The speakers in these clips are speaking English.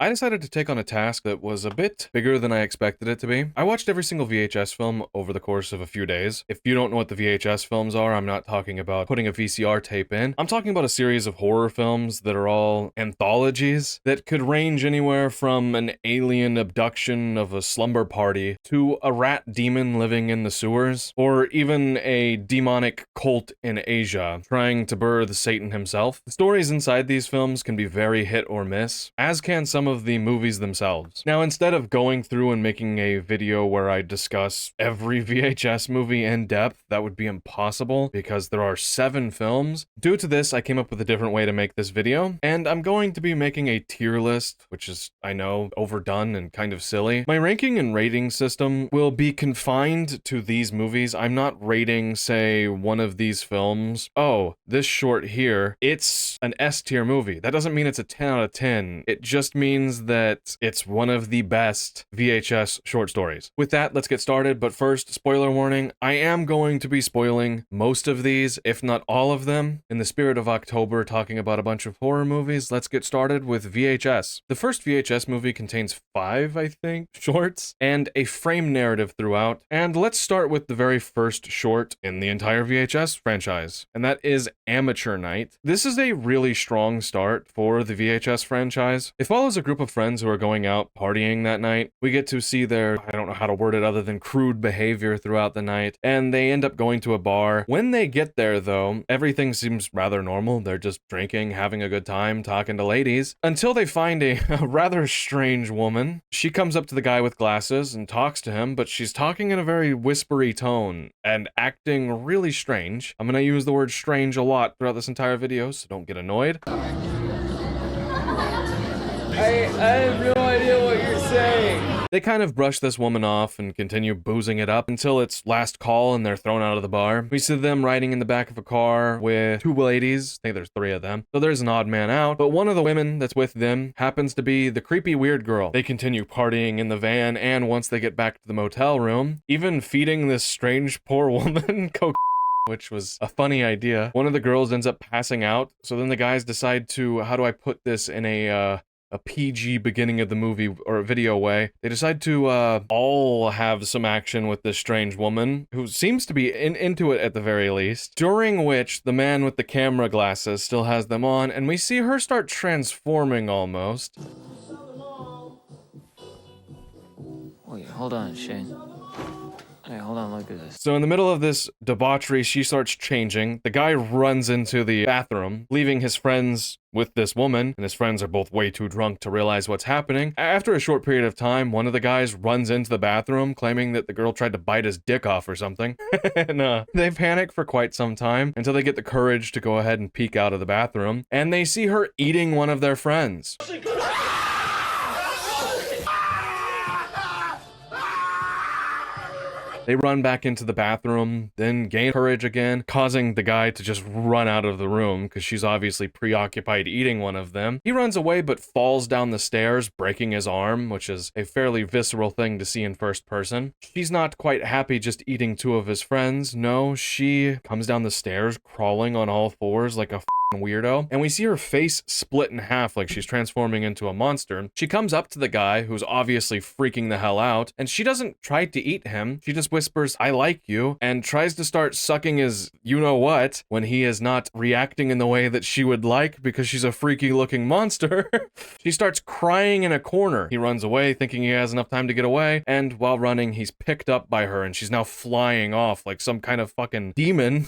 I decided to take on a task that was a bit bigger than I expected it to be. I watched every single VHS film over the course of a few days. If you don't know what the VHS films are, I'm not talking about putting a VCR tape in. I'm talking about a series of horror films that are all anthologies that could range anywhere from an alien abduction of a slumber party to a rat demon living in the sewers, or even a demonic cult in Asia trying to birth Satan himself. The stories inside these films can be very hit or miss, as can some of the movies themselves. Now, instead of going through and making a video where I discuss every VHS movie in depth, that would be impossible because there are 7 films. Due to this, I came up with a different way to make this video, and I'm going to be making a tier list, which is, I know, overdone and kind of silly. My ranking and rating system will be confined to these movies. I'm not rating, say, one of these films. Oh, this short here, it's an S tier movie. That doesn't mean it's a 10 out of 10. It just means that it's one of the best VHS short stories. With that, let's get started. But first, spoiler warning, I am going to be spoiling most of these, if not all of them. In the spirit of October, talking about a bunch of horror movies, let's get started with VHS. The first VHS movie contains 5, I think, shorts, and a frame narrative throughout. And let's start with the very first short in the entire VHS franchise, and that is Amateur Night. This is a really strong start for the VHS franchise. It follows a group of friends who are going out partying that night. We get to see their, I don't know how to word it other than crude behavior throughout the night, and they end up going to a bar. When they get there, though, everything seems rather normal. They're just drinking, having a good time, talking to ladies, until they find a rather strange woman. She comes up to the guy with glasses and talks to him, but she's talking in a very whispery tone and acting really strange. I'm gonna use the word strange a lot throughout this entire video, so don't get annoyed. I have no idea what you're saying. They kind of brush this woman off and continue boozing it up until it's last call and they're thrown out of the bar. We see them riding in the back of a car with 2 ladies. I think there's 3 of them. So there's an odd man out, but one of the women that's with them happens to be the creepy weird girl. They continue partying in the van, and once they get back to the motel room, even feeding this strange poor woman coke, which was a funny idea. One of the girls ends up passing out, so then the guys decide to, how do I put this in a PG beginning of the movie or video way. They decide to all have some action with this strange woman who seems to be into it at the very least, during which the man with the camera glasses still has them on, and we see her start transforming almost. Wait, hold on, Shane. Hey, hold on, look at this. So in the middle of this debauchery, she starts changing. The guy runs into the bathroom, leaving his friends with this woman, and his friends are both way too drunk to realize what's happening. After a short period of time, one of the guys runs into the bathroom, claiming that the girl tried to bite his dick off or something. And they panic for quite some time until they get the courage to go ahead and peek out of the bathroom, and they see her eating one of their friends. They run back into the bathroom, then gain courage again, causing the guy to just run out of the room because she's obviously preoccupied eating one of them. He runs away but falls down the stairs, breaking his arm, which is a fairly visceral thing to see in first person. She's not quite happy just eating 2 of his friends. No, she comes down the stairs crawling on all 4s like a weirdo, and we see her face split in half like she's transforming into a monster. She comes up to the guy who's obviously freaking the hell out, and she doesn't try to eat him. She just whispers, "I like you," and tries to start sucking his you-know-what when he is not reacting in the way that she would like because she's a freaky looking monster. She starts crying in a corner. He runs away thinking he has enough time to get away, and while running, he's picked up by her and she's now flying off like some kind of fucking demon.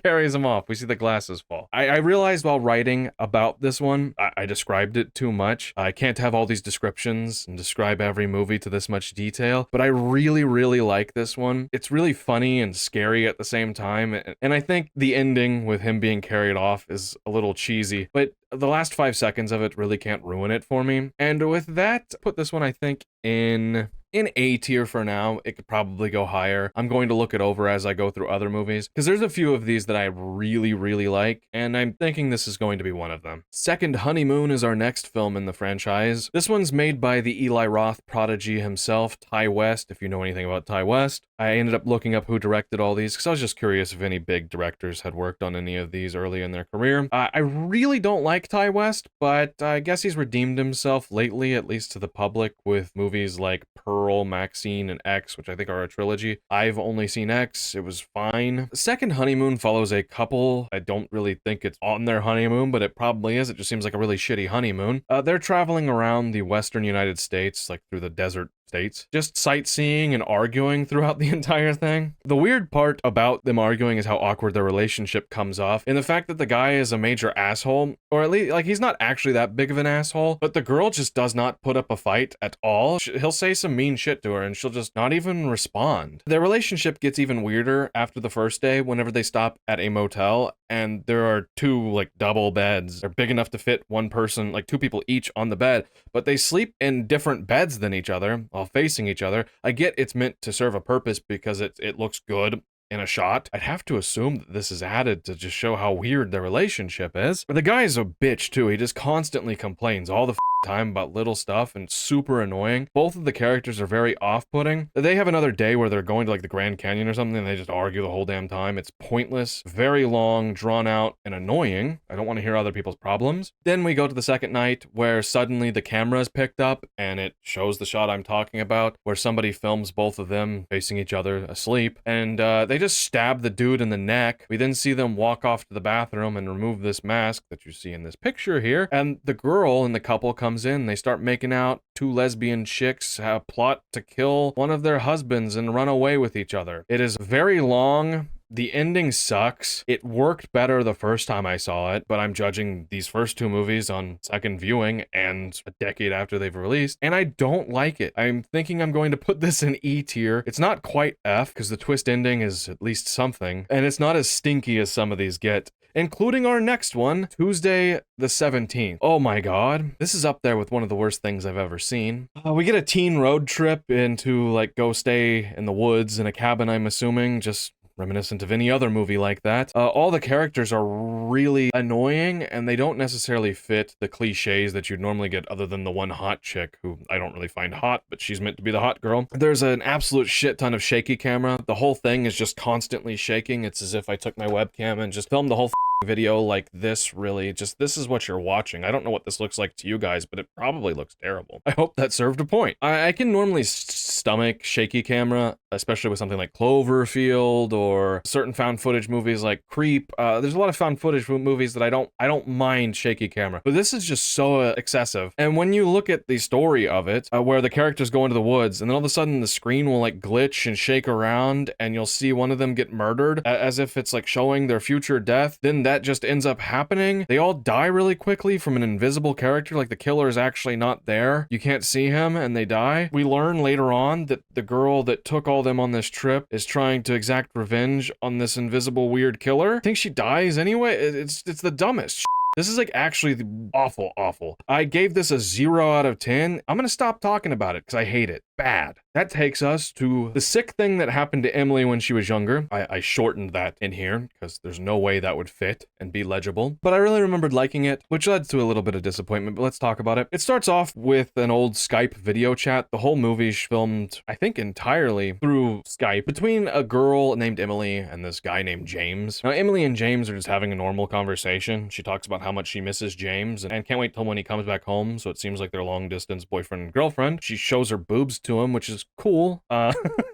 Carries him off. We see the glasses fall. I realized while writing about this one, I described it too much. I can't have all these descriptions and describe every movie to this much detail, but I really, really like this one. It's really funny and scary at the same time, and I think the ending with him being carried off is a little cheesy, but the last 5 seconds of it really can't ruin it for me. And with that, put this one, I think, in A tier for now. It could probably go higher. I'm going to look it over as I go through other movies, because there's a few of these that I really, really like, and I'm thinking this is going to be one of them. Second Honeymoon is our next film in the franchise. This one's made by the Eli Roth prodigy himself, Ty West, if you know anything about Ty West. I ended up looking up who directed all these because I was just curious if any big directors had worked on any of these early in their career. I really don't like Ty West, but I guess he's redeemed himself lately, at least to the public, with movies like Pearl, Maxine, and X, which I think are a trilogy. I've only seen X. It was fine. The second honeymoon follows a couple. I don't really think it's on their honeymoon, but it probably is. It just seems like a really shitty honeymoon. They're traveling around the western United States, like through the desert states, just sightseeing and arguing throughout the entire thing. The weird part about them arguing is how awkward their relationship comes off, and the fact that the guy is a major asshole, or at least, like, he's not actually that big of an asshole, but the girl just does not put up a fight at all. He'll say some mean shit to her, and she'll just not even respond. Their relationship gets even weirder after the first day, whenever they stop at a motel, and there are two, like, double beds. They're big enough to fit one person, like, two people each on the bed, but they sleep in different beds than each other, while facing each other. I get it's meant to serve a purpose because it looks good in a shot. I'd have to assume that this is added to just show how weird their relationship is. But the guy is a bitch too. He just constantly complains all the time about little stuff and super annoying. Both of the characters are very off-putting. They have another day where they're going to like the Grand Canyon or something and they just argue the whole damn time. It's pointless, very long, drawn out, and annoying. I don't want to hear other people's problems. Then we go to the second night where suddenly the camera is picked up and it shows the shot I'm talking about where somebody films both of them facing each other asleep, and they just stab the dude in the neck. We then see them walk off to the bathroom and remove this mask that you see in this picture here, and the girl in the couple comes in. They start making out. Two lesbian chicks have plot to kill one of their husbands and run away with each other. It is very long. The ending sucks. It worked better the first time I saw it, but I'm judging these first two movies on second viewing and a decade after they've released, and I don't like it. I'm thinking I'm going to put this in E tier. It's not quite F, because the twist ending is at least something, and it's not as stinky as some of these get, including our next one, Tuesday the 17th. Oh my god. This is up there with one of the worst things I've ever seen. We get a teen road trip into, like, go stay in the woods in a cabin, I'm assuming, just reminiscent of any other movie like that. All the characters are really annoying, and they don't necessarily fit the cliches that you'd normally get other than the one hot chick, who I don't really find hot, but she's meant to be the hot girl. There's an absolute shit ton of shaky camera. The whole thing is just constantly shaking. It's as if I took my webcam and just filmed the whole video like this, really. Just, this is what you're watching. I don't know what this looks like to you guys, but it probably looks terrible. I hope that served a point. I can normally stomach shaky camera, especially with something like Cloverfield or certain found footage movies like Creep. There's a lot of found footage movies that I don't mind shaky camera, but this is just so excessive. And when you look at the story of it, where the characters go into the woods and then all of a sudden the screen will like glitch and shake around and you'll see one of them get murdered as if it's like showing their future death, then that just ends up happening. They all die really quickly from an invisible character, like the killer is actually not there. You can't see him and they die. We learn later on that the girl that took all them on this trip is trying to exact revenge on this invisible weird killer. I think she dies anyway. It's the dumbest. This is like actually awful. I gave this a 0 out of 10. I'm gonna stop talking about it because I hate it. Bad. That takes us to the sick thing that happened to Emily when she was younger. I shortened that in here because there's no way that would fit and be legible, but I really remembered liking it, which led to a little bit of disappointment, but let's talk about it. It starts off with an old Skype video chat. The whole movie filmed, I think, entirely through Skype between a girl named Emily and this guy named James. Now, Emily and James are just having a normal conversation. She talks about how much she misses James and can't wait till when he comes back home, so it seems like they're long distance boyfriend and girlfriend. She shows her boobs to him, which is cool.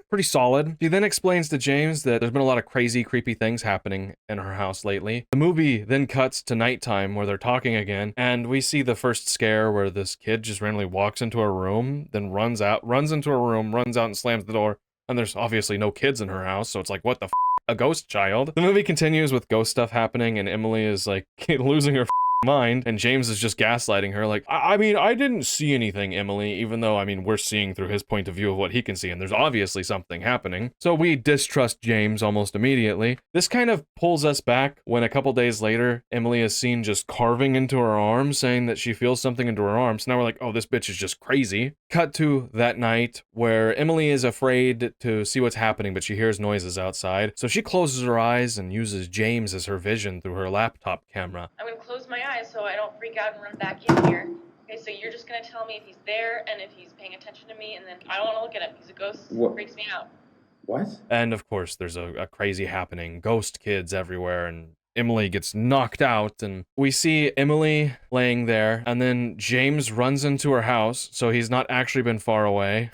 Pretty solid. She then explains to James that there's been a lot of crazy, creepy things happening in her house lately. The movie then cuts to nighttime where they're talking again, and we see the first scare where this kid just randomly walks into a room, then runs into a room, runs out and slams the door, and there's obviously no kids in her house, so it's like, what the f***? A ghost child? The movie continues with ghost stuff happening, and Emily is like losing her mind, and James is just gaslighting her like, I mean, I didn't see anything, Emily, even though, I mean, we're seeing through his point of view of what he can see, and there's obviously something happening. So we distrust James almost immediately. This kind of pulls us back when a couple days later, Emily is seen just carving into her arm, saying that she feels something into her arm. So now we're like, oh, this bitch is just crazy. Cut to that night where Emily is afraid to see what's happening, but she hears noises outside. So she closes her eyes and uses James as her vision through her laptop camera. I'm gonna close my eyes so I don't freak out and run back in here. Okay, so you're just gonna tell me if he's there and if he's paying attention to me, and then I don't want to look at him. He's a ghost. What? Freaks me out. What? And of course, there's a crazy happening, ghost kids everywhere, and Emily gets knocked out, and we see Emily laying there, and then James runs into her house, so he's not actually been far away.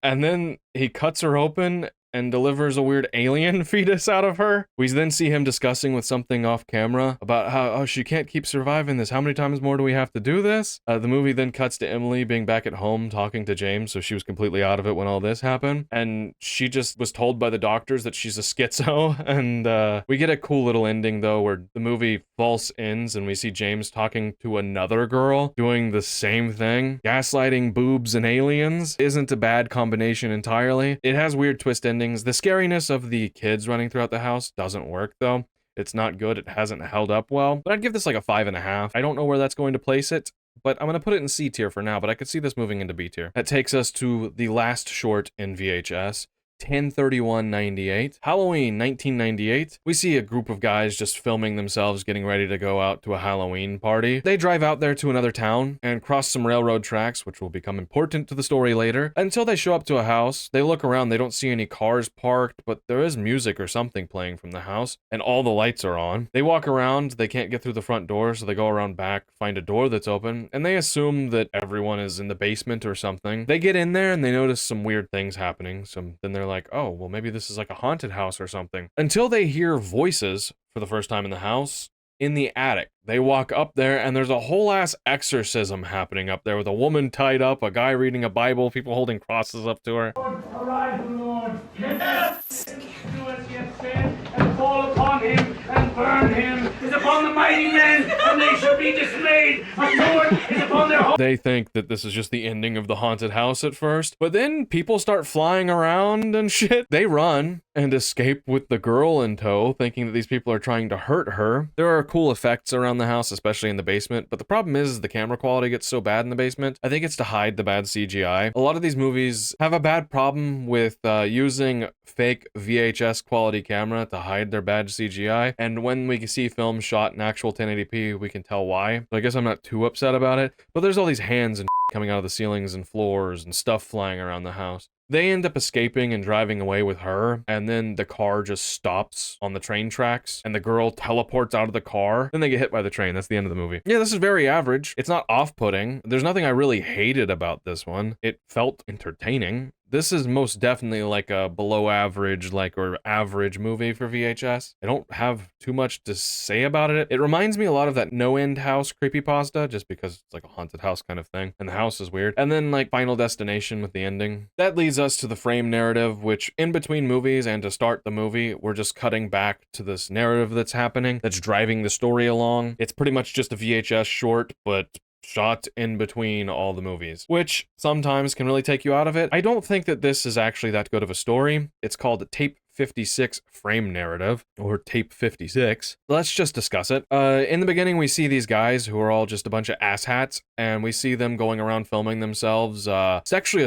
And then he cuts her open and delivers a weird alien fetus out of her. We then see him discussing with something off camera about how, oh, she can't keep surviving this. How many times more do we have to do this? The movie then cuts to Emily being back at home talking to James, so she was completely out of it when all this happened. And she just was told by the doctors that she's a schizo. And we get a cool little ending, though, where the movie false ends and we see James talking to another girl doing the same thing. Gaslighting, boobs, and aliens isn't a bad combination entirely. It has weird twist endings. The scariness of the kids running throughout the house doesn't work, though. It's not good. It hasn't held up well. But I'd give this like a 5.5. I don't know where that's going to place it, but I'm going to put it in C tier for now, but I could see this moving into B tier. That takes us to the last short in VHS. 10/31/98. Halloween 1998. We see a group of guys just filming themselves getting ready to go out to a Halloween party. They drive out there to another town and cross some railroad tracks, which will become important to the story later. Until they show up to a house, they look around, they don't see any cars parked, but there is music or something playing from the house, and all the lights are on. They walk around, they can't get through the front door, so they go around back, find a door that's open, and they assume that everyone is in the basement or something. They get in there and they notice some weird things happening, so then they're like, oh, well, maybe this is like a haunted house or something. Until they hear voices for the first time in the house in the attic. They walk up there and there's a whole ass exorcism happening up there with a woman tied up, a guy reading a Bible, people holding crosses up to her. Arise, Lord. Yes. Do as he hath said, and fall upon him and burn him. Is upon the mighty men, and they shall be dismayed. A sword is upon their whole. They think that this is just the ending of the haunted house at first, but then people start flying around and shit. They run and escape with the girl in tow, thinking that these people are trying to hurt her. There are cool effects around the house, especially in the basement, but the problem is the camera quality gets so bad in the basement. I think it's to hide the bad CGI. A lot of these movies have a bad problem with using fake VHS quality camera to hide their bad CGI, and when we see films shot in actual 1080p, we can tell why. So I guess I'm not too upset about it, but there's all these hands and coming out of the ceilings and floors and stuff flying around the house. They end up escaping and driving away with her, and then the car just stops on the train tracks, and the girl teleports out of the car. Then they get hit by the train. That's the end of the movie. Yeah, this is very average. It's not off-putting. There's nothing I really hated about this one. It felt entertaining. This is most definitely like a below average, or average movie for VHS. I don't have too much to say about it. It reminds me a lot of that No End House creepypasta, just because it's like a haunted house kind of thing, and the house is weird. And then like Final Destination with the ending. That leads us to the frame narrative, which in between movies and to start the movie, we're just cutting back to this narrative that's happening, that's driving the story along. It's pretty much just a VHS short, but shot in between all the movies, which sometimes can really take you out of it. I don't think that this is actually that good of a story. It's called Tape 56 Frame Narrative, or Tape 56. Let's just discuss it. In the beginning, we see these guys who are all just a bunch of asshats, and we see them going around filming themselves sexually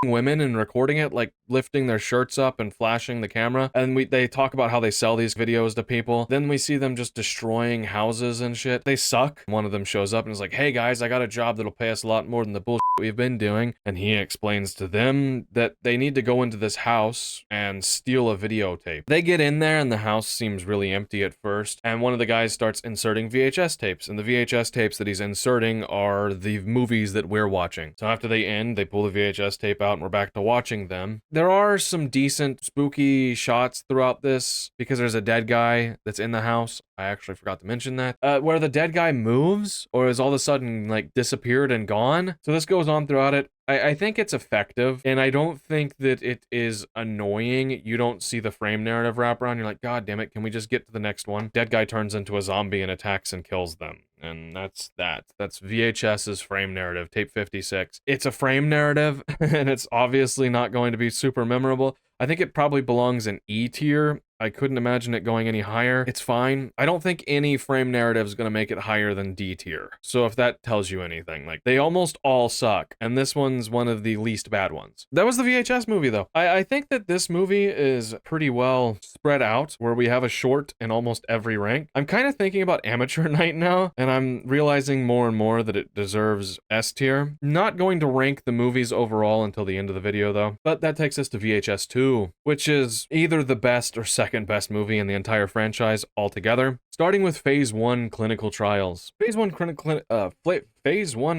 women and recording it, like lifting their shirts up and flashing the camera, and they talk about how they sell these videos to people. Then we see them just destroying houses and shit. They suck. One of them shows up and is like, hey guys, I got a job that'll pay us a lot more than the bullshit we've been doing, and he explains to them that they need to go into this house and steal a videotape. They get in there and the house seems really empty at first, and one of the guys starts inserting VHS tapes, and the VHS tapes that he's inserting are the movies that we're watching. So after they end, they pull the VHS tape out and we're back to watching them. There are some decent spooky shots throughout this because there's a dead guy that's in the house. I actually forgot to mention that. Where the dead guy moves or is all of a sudden like disappeared and gone. So this goes on throughout it. I think it's effective, and I don't think that it is annoying. You don't see the frame narrative wrap around. You're like, God damn it, can we just get to the next one? Dead guy turns into a zombie and attacks and kills them. And that's that. That's VHS's frame narrative, Tape 56. It's a frame narrative, and it's obviously not going to be super memorable. I think it probably belongs in E tier I couldn't imagine it going any higher. It's fine. I don't think any frame narrative is going to make it higher than D tier. So if that tells you anything, like, they almost all suck, and this one's one of the least bad ones. That was the VHS movie, though. I think that this movie is pretty well spread out, where we have a short in almost every rank. I'm kind of thinking about Amateur Night now, and I'm realizing more and more that it deserves S tier. Not going to rank the movies overall until the end of the video, though. But that takes us to VHS 2, which is either the best or second best movie in the entire franchise altogether. Starting with Phase 1 Clinical Trials. Phase 1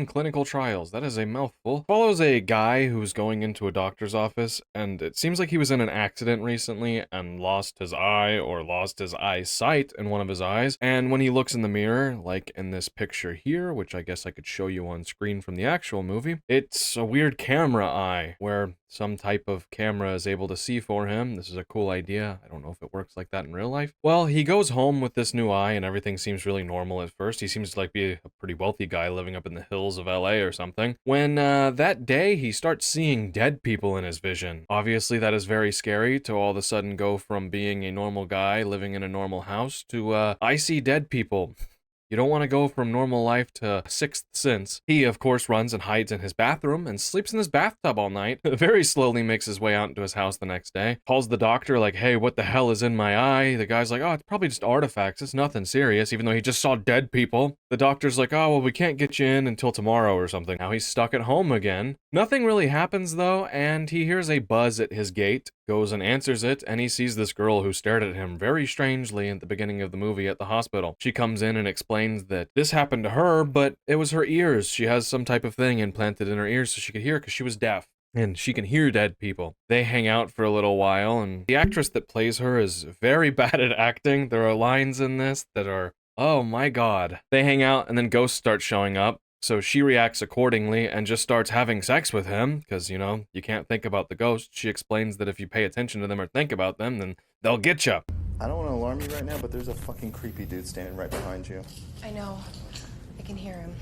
Clinical Trials, that is a mouthful. Follows a guy who's going into a doctor's office, and it seems like he was in an accident recently and lost his eye, or lost his eyesight in one of his eyes. And when he looks in the mirror, like in this picture here, which I guess I could show you on screen from the actual movie, it's a weird camera eye, where some type of camera is able to see for him. This is a cool idea. I don't know if it works like that in real life. Well, he goes home with this new eye, and everything seems really normal at first. He seems to like be a pretty wealthy guy living up in the hills of LA or something. When that day he starts seeing dead people in his vision. Obviously that is very scary to all of a sudden go from being a normal guy living in a normal house to I see dead people. You don't want to go from normal life to Sixth Sense. He, of course, runs and hides in his bathroom and sleeps in his bathtub all night. Very slowly makes his way out into his house the next day. Calls the doctor like, hey, what the hell is in my eye? The guy's like, oh, it's probably just artifacts. It's nothing serious, even though he just saw dead people. The doctor's like, oh, well, we can't get you in until tomorrow or something. Now he's stuck at home again. Nothing really happens, though, and he hears a buzz at his gate, goes and answers it, and he sees this girl who stared at him very strangely at the beginning of the movie at the hospital. She comes in and explains that this happened to her, but it was her ears. She has some type of thing implanted in her ears so she could hear because she was deaf. And she can hear dead people. They hang out for a little while, and the actress that plays her is very bad at acting. There are lines in this that are, oh my god. They hang out, and then ghosts start showing up. So she reacts accordingly and just starts having sex with him, because, you know, you can't think about the ghost. She explains that if you pay attention to them or think about them, then they'll get you. I don't want to alarm you right now, but there's a fucking creepy dude standing right behind you. I know. I can hear him.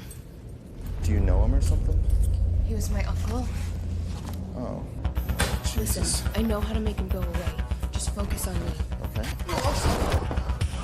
Do you know him or something? He was my uncle. Oh. Jesus. Listen, I know how to make him go away. Just focus on me. Okay.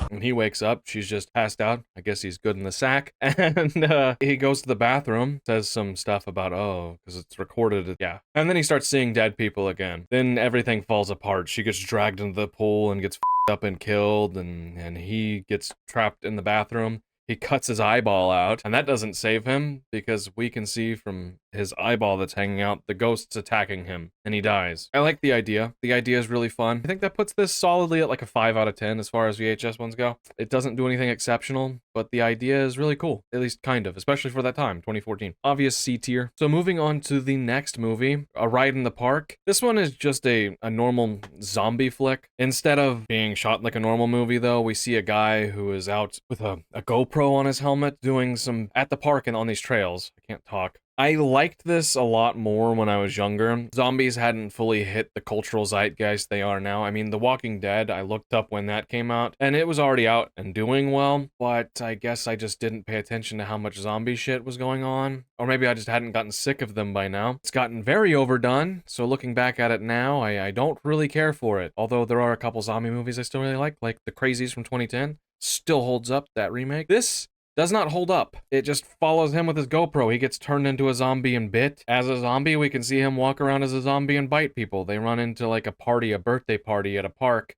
When he wakes up, she's just passed out. I guess he's good in the sack. And he goes to the bathroom, says some stuff about, oh, because it's recorded. Yeah. And then he starts seeing dead people again. Then everything falls apart. She gets dragged into the pool and gets up and killed. And he gets trapped in the bathroom. He cuts his eyeball out, and that doesn't save him because we can see from his eyeball that's hanging out the ghosts attacking him, and he dies. I like the idea. The idea is really fun. I think that puts this solidly at like a 5 out of 10 as far as VHS ones go. It doesn't do anything exceptional, but the idea is really cool, at least kind of, especially for that time, 2014. Obvious C tier. So moving on to the next movie, A Ride in the Park. This one is just a normal zombie flick. Instead of being shot like a normal movie, though, we see a guy who is out with a GoPro on his helmet doing some at the park and on these trails. I can't talk. I liked this a lot more when I was younger. Zombies hadn't fully hit the cultural zeitgeist they are now. I mean, The Walking Dead, I looked up when that came out, and it was already out and doing well, but I guess I just didn't pay attention to how much zombie shit was going on. Or maybe I just hadn't gotten sick of them by now. It's gotten very overdone, so looking back at it now, I don't really care for it. Although there are a couple zombie movies I still really like The Crazies from 2010. Still holds up, that remake. This does not hold up. It just follows him with his GoPro. He gets turned into a zombie and bit. As a zombie, we can see him walk around as a zombie and bite people. They run into like a party, a birthday party at a park,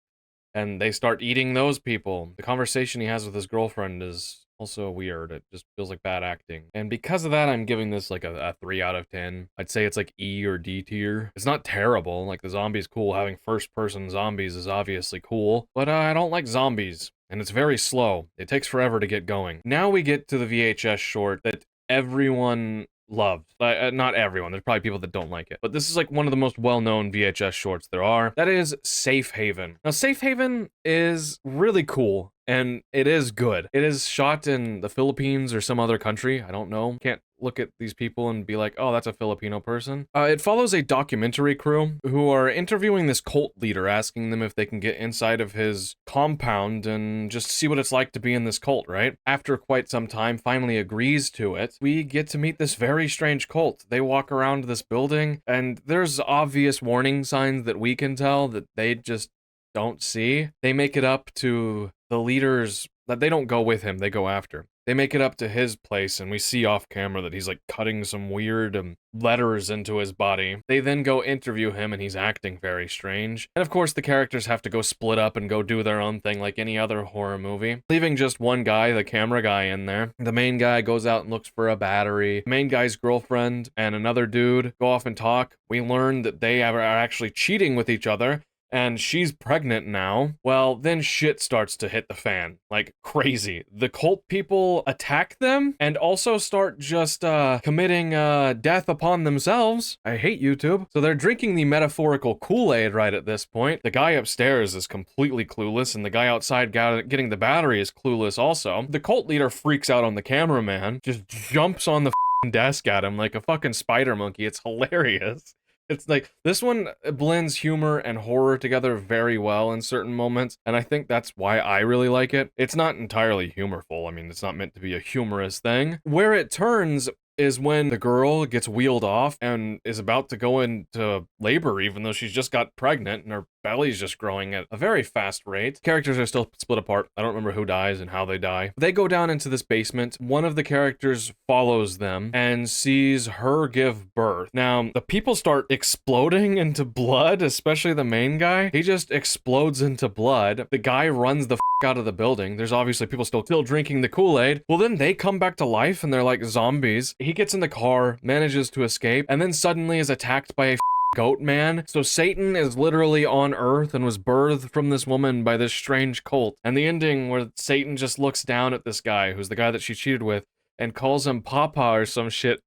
and they start eating those people. The conversation he has with his girlfriend is also weird. It just feels like bad acting. And because of that, I'm giving this like a 3 out of 10. I'd say it's like E or D tier. It's not terrible. Like, the zombie's cool. Having first-person zombies is obviously cool. But I don't like zombies. And it's very slow. It takes forever to get going. Now we get to the VHS short that everyone loved. Not everyone. There's probably people that don't like it. But this is like one of the most well-known VHS shorts there are. That is Safe Haven. Now, Safe Haven is really cool. And it is good. It is shot in the Philippines or some other country. I don't know. Can't look at these people and be like, oh, that's a Filipino person. It follows a documentary crew who are interviewing this cult leader, asking them if they can get inside of his compound and just see what it's like to be in this cult, right? After quite some time, finally agrees to it. We get to meet this very strange cult. They walk around this building, and there's obvious warning signs that we can tell that they just don't see, they make it up to the leaders that they don't go with him, they go after. They make it up to his place, and we see off camera that he's like cutting some weird letters into his body. They then go interview him, and he's acting very strange. And of course, the characters have to go split up and go do their own thing like any other horror movie, leaving just one guy, the camera guy, in there. The main guy goes out and looks for a battery. The main guy's girlfriend and another dude go off and talk. We learn that they are actually cheating with each other, and she's pregnant now. Well, then shit starts to hit the fan like crazy. The cult people attack them and also start just committing death upon themselves. I hate YouTube. So they're drinking the metaphorical Kool-Aid right at this point. The guy upstairs is completely clueless, and the guy outside getting the battery is clueless also. The cult leader freaks out on the cameraman, just jumps on the desk at him like a fucking spider monkey. It's hilarious. It's like, this one blends humor and horror together very well in certain moments, and I think that's why I really like it. It's not entirely humorful. I mean, it's not meant to be a humorous thing. Where it turns is when the girl gets wheeled off and is about to go into labor, even though she's just got pregnant and her belly's just growing at a very fast rate. Characters are still split apart. I don't remember who dies and how they die. They go down into this basement. One of the characters follows them and sees her give birth. Now, the people start exploding into blood, especially the main guy. He just explodes into blood. The guy runs the out of the building. There's obviously people still drinking the Kool-Aid. Well, then they come back to life and they're like zombies. He gets in the car, manages to escape, and then suddenly is attacked by a goat man. So Satan is literally on Earth and was birthed from this woman by this strange cult. And the ending where Satan just looks down at this guy, who's the guy that she cheated with, and calls him Papa or some shit.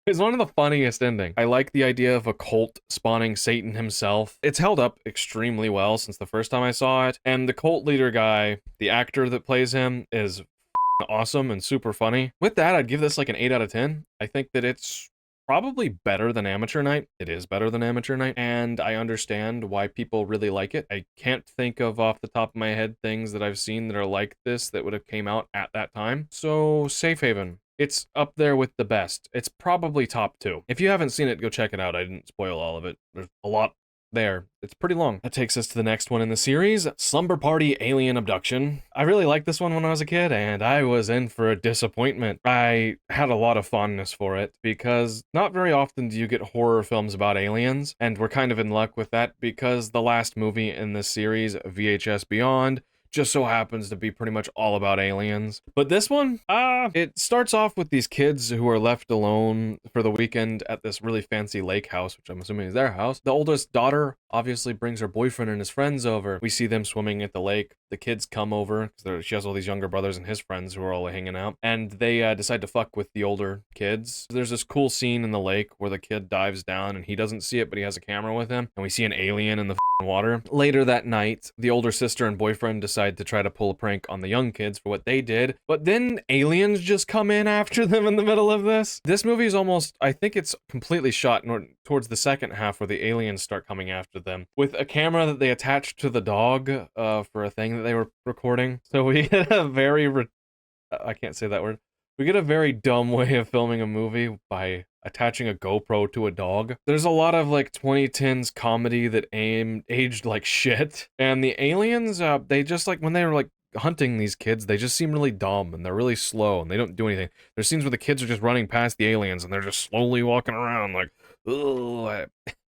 It's one of the funniest endings. I like the idea of a cult spawning Satan himself. It's held up extremely well since the first time I saw it. And the cult leader guy, the actor that plays him, is awesome and super funny. With that, I'd give this like an 8 out of 10. I think that it's probably better than Amateur Night. It is better than Amateur Night, and I understand why people really like it. I can't think of off the top of my head things that I've seen that are like this that would have came out at that time. So, Safe Haven. It's up there with the best. It's probably top 2. If you haven't seen it, go check it out. I didn't spoil all of it. There's a lot there. It's pretty long. That takes us to the next one in the series, Slumber Party Alien Abduction. I really liked this one when I was a kid, and I was in for a disappointment. I had a lot of fondness for it, because not very often do you get horror films about aliens, and we're kind of in luck with that, because the last movie in this series, VHS Beyond, just so happens to be pretty much all about aliens. But this one, it starts off with these kids who are left alone for the weekend at this really fancy lake house, which I'm assuming is their house. The oldest daughter obviously brings her boyfriend and his friends over. We see them swimming at the lake. The kids come over, because she has all these younger brothers and his friends who are all hanging out, and they decide to fuck with the older kids. There's this cool scene in the lake where the kid dives down, and he doesn't see it, but he has a camera with him, and we see an alien in the water. Later that night, the older sister and boyfriend decide to try to pull a prank on the young kids for what they did, but then aliens just come in after them in the middle of this. This movie is almost, I think it's completely shot towards the second half where the aliens start coming after them with a camera that they attached to the dog for a thing that they were recording. So we get a very I can't say that word. We get a very dumb way of filming a movie by attaching a GoPro to a dog. There's a lot of like 2010s comedy that aged like shit, and the aliens, they just like, when they were like hunting these kids, they just seem really dumb and they're really slow and they don't do anything. There's scenes where the kids are just running past the aliens and they're just slowly walking around like, ugh.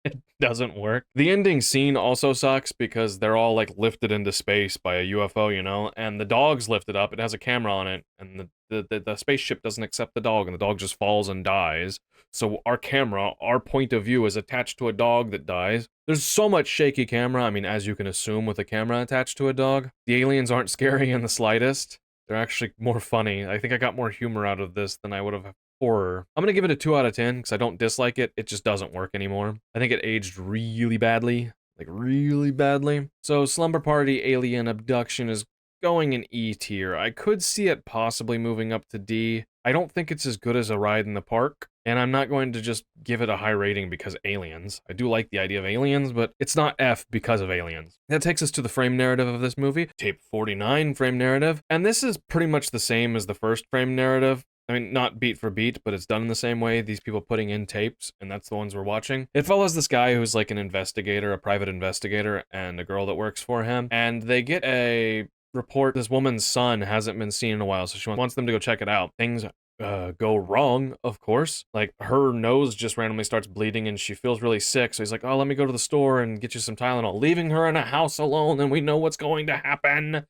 It doesn't work. The ending scene also sucks because they're all like lifted into space by a UFO, you know, and the dog's lifted up. It has a camera on it, and the spaceship doesn't accept the dog, and the dog just falls and dies. So our camera, our point of view, is attached to a dog that dies. There's so much shaky camera, I mean, as you can assume with a camera attached to a dog. The aliens aren't scary in the slightest. They're actually more funny. I think I got more humor out of this than I would have horror. I'm gonna give it a 2 out of 10 because I don't dislike it. It just doesn't work anymore. I think it aged really badly. Like, really badly. So, Slumber Party Alien Abduction is going in E tier. I could see it possibly moving up to D. I don't think it's as good as A Ride in the Park, and I'm not going to just give it a high rating because aliens. I do like the idea of aliens, but it's not F because of aliens. That takes us to the frame narrative of this movie. Tape 49 frame narrative, and this is pretty much the same as the first frame narrative. I mean, not beat for beat, but it's done in the same way. These people putting in tapes, and that's the ones we're watching. It follows this guy who's like an investigator, a private investigator, and a girl that works for him. And they get a report this woman's son hasn't been seen in a while, so she wants them to go check it out. Things go wrong, of course. Like, her nose just randomly starts bleeding and she feels really sick, so he's like, oh, let me go to the store and get you some Tylenol, leaving her in a house alone, and we know what's going to happen.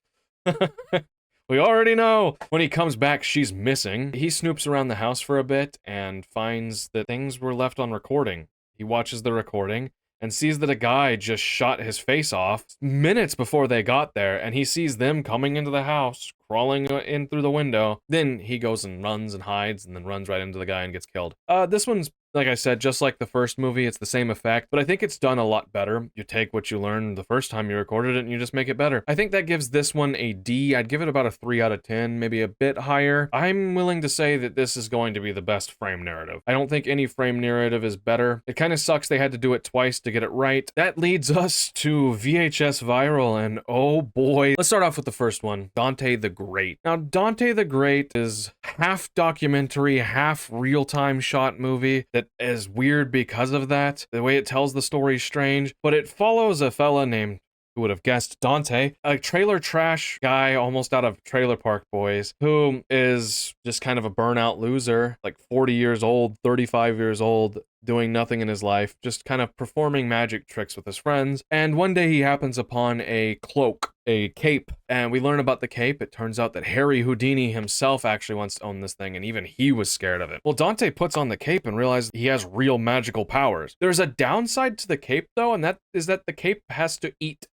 We already know. When he comes back, she's missing. He snoops around the house for a bit and finds that things were left on recording. He watches the recording and sees that a guy just shot his face off minutes before they got there, and he sees them coming into the house, crawling in through the window. Then he goes and runs and hides, and then runs right into the guy and gets killed. This one's, like I said, just like the first movie, it's the same effect, but I think it's done a lot better. You take what you learned the first time you recorded it and you just make it better. I think that gives this one a D. I'd give it about a 3 out of 10, maybe a bit higher. I'm willing to say that this is going to be the best frame narrative. I don't think any frame narrative is better. It kind of sucks they had to do it twice to get it right. That leads us to VHS Viral, and oh boy. Let's start off with the first one, Dante the Great. Now, Dante the Great is half documentary, half real-time shot movie that is weird because of that. The way it tells the story is strange, but it follows a fella named, who would have guessed, Dante, a trailer trash guy almost out of Trailer Park Boys, who is just kind of a burnout loser, like 40 years old, 35 years old, doing nothing in his life, just kind of performing magic tricks with his friends. And one day he happens upon a cloak, a cape, and we learn about the cape. It turns out that Harry Houdini himself actually wants to own this thing, and even he was scared of it. Well, Dante puts on the cape and realizes he has real magical powers. There's a downside to the cape, though, and that is that the cape has to eat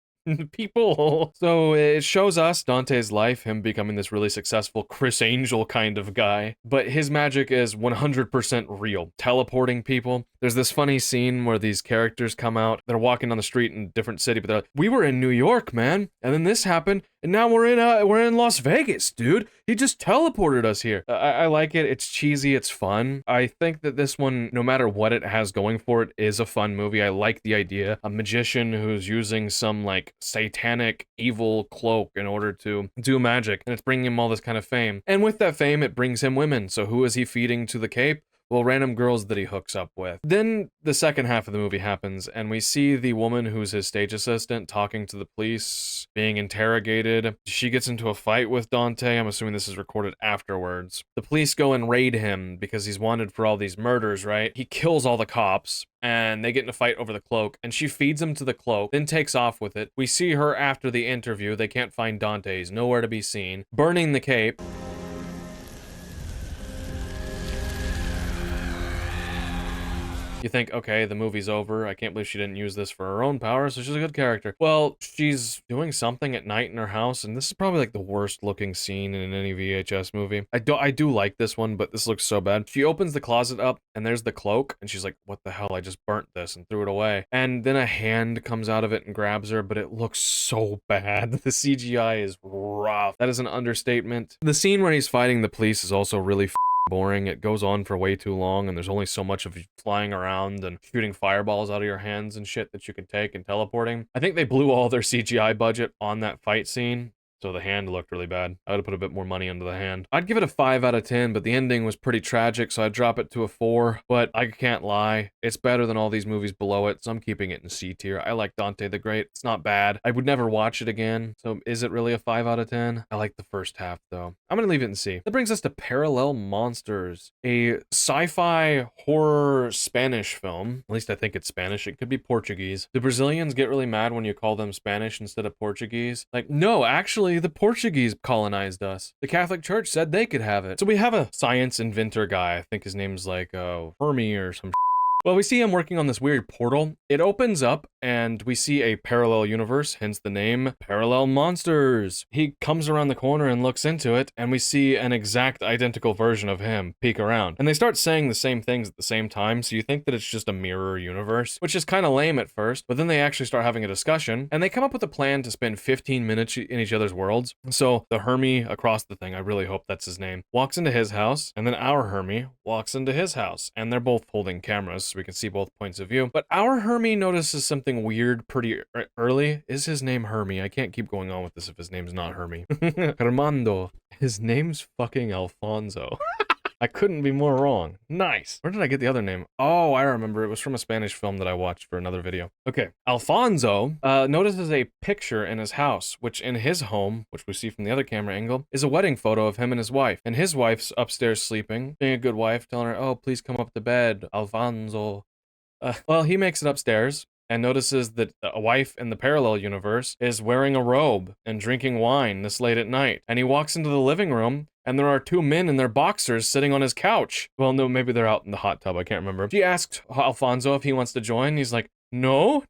people. So it shows us Dante's life, him becoming this really successful Chris Angel kind of guy, but his magic is 100% real, teleporting people. There's this funny scene where these characters come out, they're walking on the street in a different city, but they're like, we were in New York, man, and then this happened, and now we're in Las Vegas, dude. He just teleported us here. I like it. It's cheesy. It's fun. I think that this one, no matter what it has going for it, is a fun movie. I like the idea. A magician who's using some like satanic evil cloak in order to do magic, and it's bringing him all this kind of fame. And with that fame, it brings him women. So who is he feeding to the cape? Well, random girls that he hooks up with. Then the second half of the movie happens, and we see the woman who's his stage assistant talking to the police, being interrogated. She gets into a fight with Dante. I'm assuming this is recorded afterwards. The police go and raid him because he's wanted for all these murders, right? He kills all the cops, and they get in a fight over the cloak, and she feeds him to the cloak, then takes off with it. We see her after the interview. They can't find Dante. He's nowhere to be seen. Burning the cape. You think, okay, the movie's over. I can't believe she didn't use this for her own power, so she's a good character. Well, she's doing something at night in her house, and this is probably like the worst looking scene in any VHS movie. I do like this one, but this looks so bad. She opens the closet up, and there's the cloak, and she's like, what the hell? I just burnt this and threw it away. And then a hand comes out of it and grabs her, but it looks so bad. The CGI is rough. That is an understatement. The scene where he's fighting the police is also really boring. It goes on for way too long, and there's only so much of you flying around and shooting fireballs out of your hands and shit that you can take and teleporting. I think they blew all their CGI budget on that fight scene, so the hand looked really bad. I would have put a bit more money into the hand. I'd give it a 5 out of 10, but the ending was pretty tragic, so I'd drop it to a 4. But I can't lie, it's better than all these movies below it, so I'm keeping it in C tier. I like Dante the Great. It's not bad. I would never watch it again, so is it really a 5 out of 10? I like the first half, though. I'm gonna leave it in C. That brings us to Parallel Monsters, a sci-fi horror Spanish film. At least I think it's Spanish. It could be Portuguese. The Brazilians get really mad when you call them Spanish instead of Portuguese. Like, no, actually, the Portuguese colonized us. The Catholic Church said they could have it. So we have a science inventor guy. I think his name's like Hermie or some. Well, we see him working on this weird portal. It opens up, and we see a parallel universe, hence the name Parallel Monsters. He comes around the corner and looks into it, and we see an exact identical version of him peek around. And they start saying the same things at the same time, so you think that it's just a mirror universe, which is kind of lame at first, but then they actually start having a discussion, and they come up with a plan to spend 15 minutes in each other's worlds. So the Hermie across the thing, I really hope that's his name, walks into his house, and then our Hermie walks into his house, and they're both holding cameras, so we can see both points of view. But our Hermie notices something weird pretty early. Is his name Hermie? I can't keep going on with this if his name's not Hermie. Armando. His name's fucking Alfonso. I couldn't be more wrong. Nice. Where did I get the other name? Oh, I remember. It was from a Spanish film that I watched for another video. Okay. Alfonso notices a picture in his house, which in his home, which we see from the other camera angle, is a wedding photo of him and his wife. And his wife's upstairs sleeping, being a good wife, telling her, oh, please come up to bed, Alfonso. Well, he makes it upstairs and notices that a wife in the parallel universe is wearing a robe and drinking wine this late at night. And he walks into the living room, and there are two men in their boxers sitting on his couch. Well, no, maybe they're out in the hot tub. I can't remember. She asks Alfonso if he wants to join. He's like, no.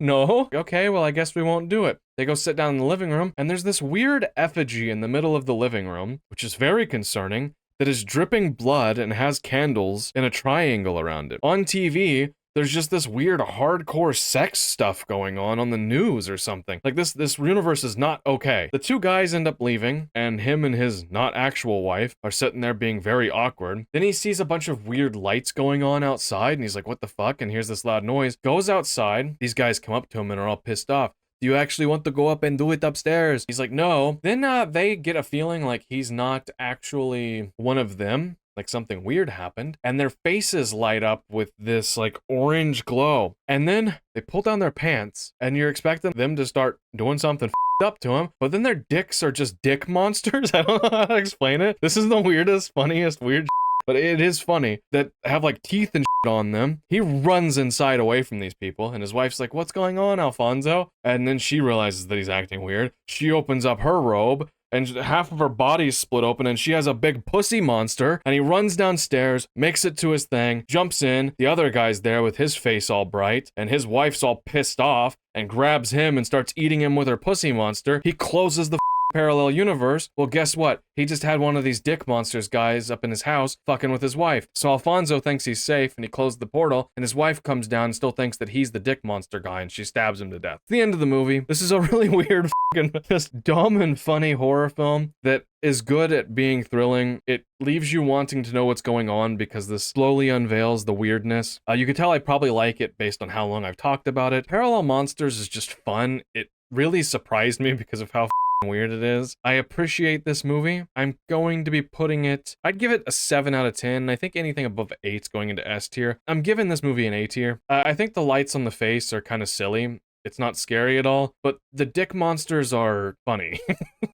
Okay, well, I guess we won't do it. They go sit down in the living room, and there's this weird effigy in the middle of the living room, which is very concerning, that is dripping blood and has candles in a triangle around it. On TV, there's just this weird hardcore sex stuff going on the news or something. Like this universe is not okay. The two guys end up leaving, and him and his not actual wife are sitting there being very awkward. Then he sees a bunch of weird lights going on outside, and he's like, what the fuck? And hears this loud noise. Goes outside. These guys come up to him and are all pissed off. Do you actually want to go up and do it upstairs? He's like, no. Then they get a feeling like he's not actually one of them. Like something weird happened, and their faces light up with this like orange glow. And then they pull down their pants, and you're expecting them to start doing something up to them, but then their dicks are just dick monsters. I don't know how to explain it. This is the weirdest, funniest, weird but it is funny that have like teeth and on them. He runs inside away from these people, and his wife's like, what's going on, Alfonso? And then she realizes that he's acting weird. She opens up her robe, and half of her body's split open, and she has a big pussy monster, and he runs downstairs, makes it to his thing, jumps in, the other guy's there with his face all bright, and his wife's all pissed off, and grabs him and starts eating him with her pussy monster. He closes the parallel universe. Well, guess what? He just had one of these dick monsters guys up in his house fucking with his wife. So Alfonso thinks he's safe, and he closed the portal, and his wife comes down and still thinks that he's the dick monster guy, and she stabs him to death. It's the end of the movie. This is a really weird fucking just dumb and funny horror film that is good at being thrilling. It leaves you wanting to know what's going on because this slowly unveils the weirdness. You could tell I probably like it based on how long I've talked about it. Parallel Monsters is just fun. It really surprised me because of how weird it is. I appreciate this movie. I'm going to be putting it, I'd give it a 7 out of 10. I think anything above 8 is going into S tier. I'm giving this movie an A tier. I think the lights on the face are kind of silly. It's not scary at all, but the dick monsters are funny.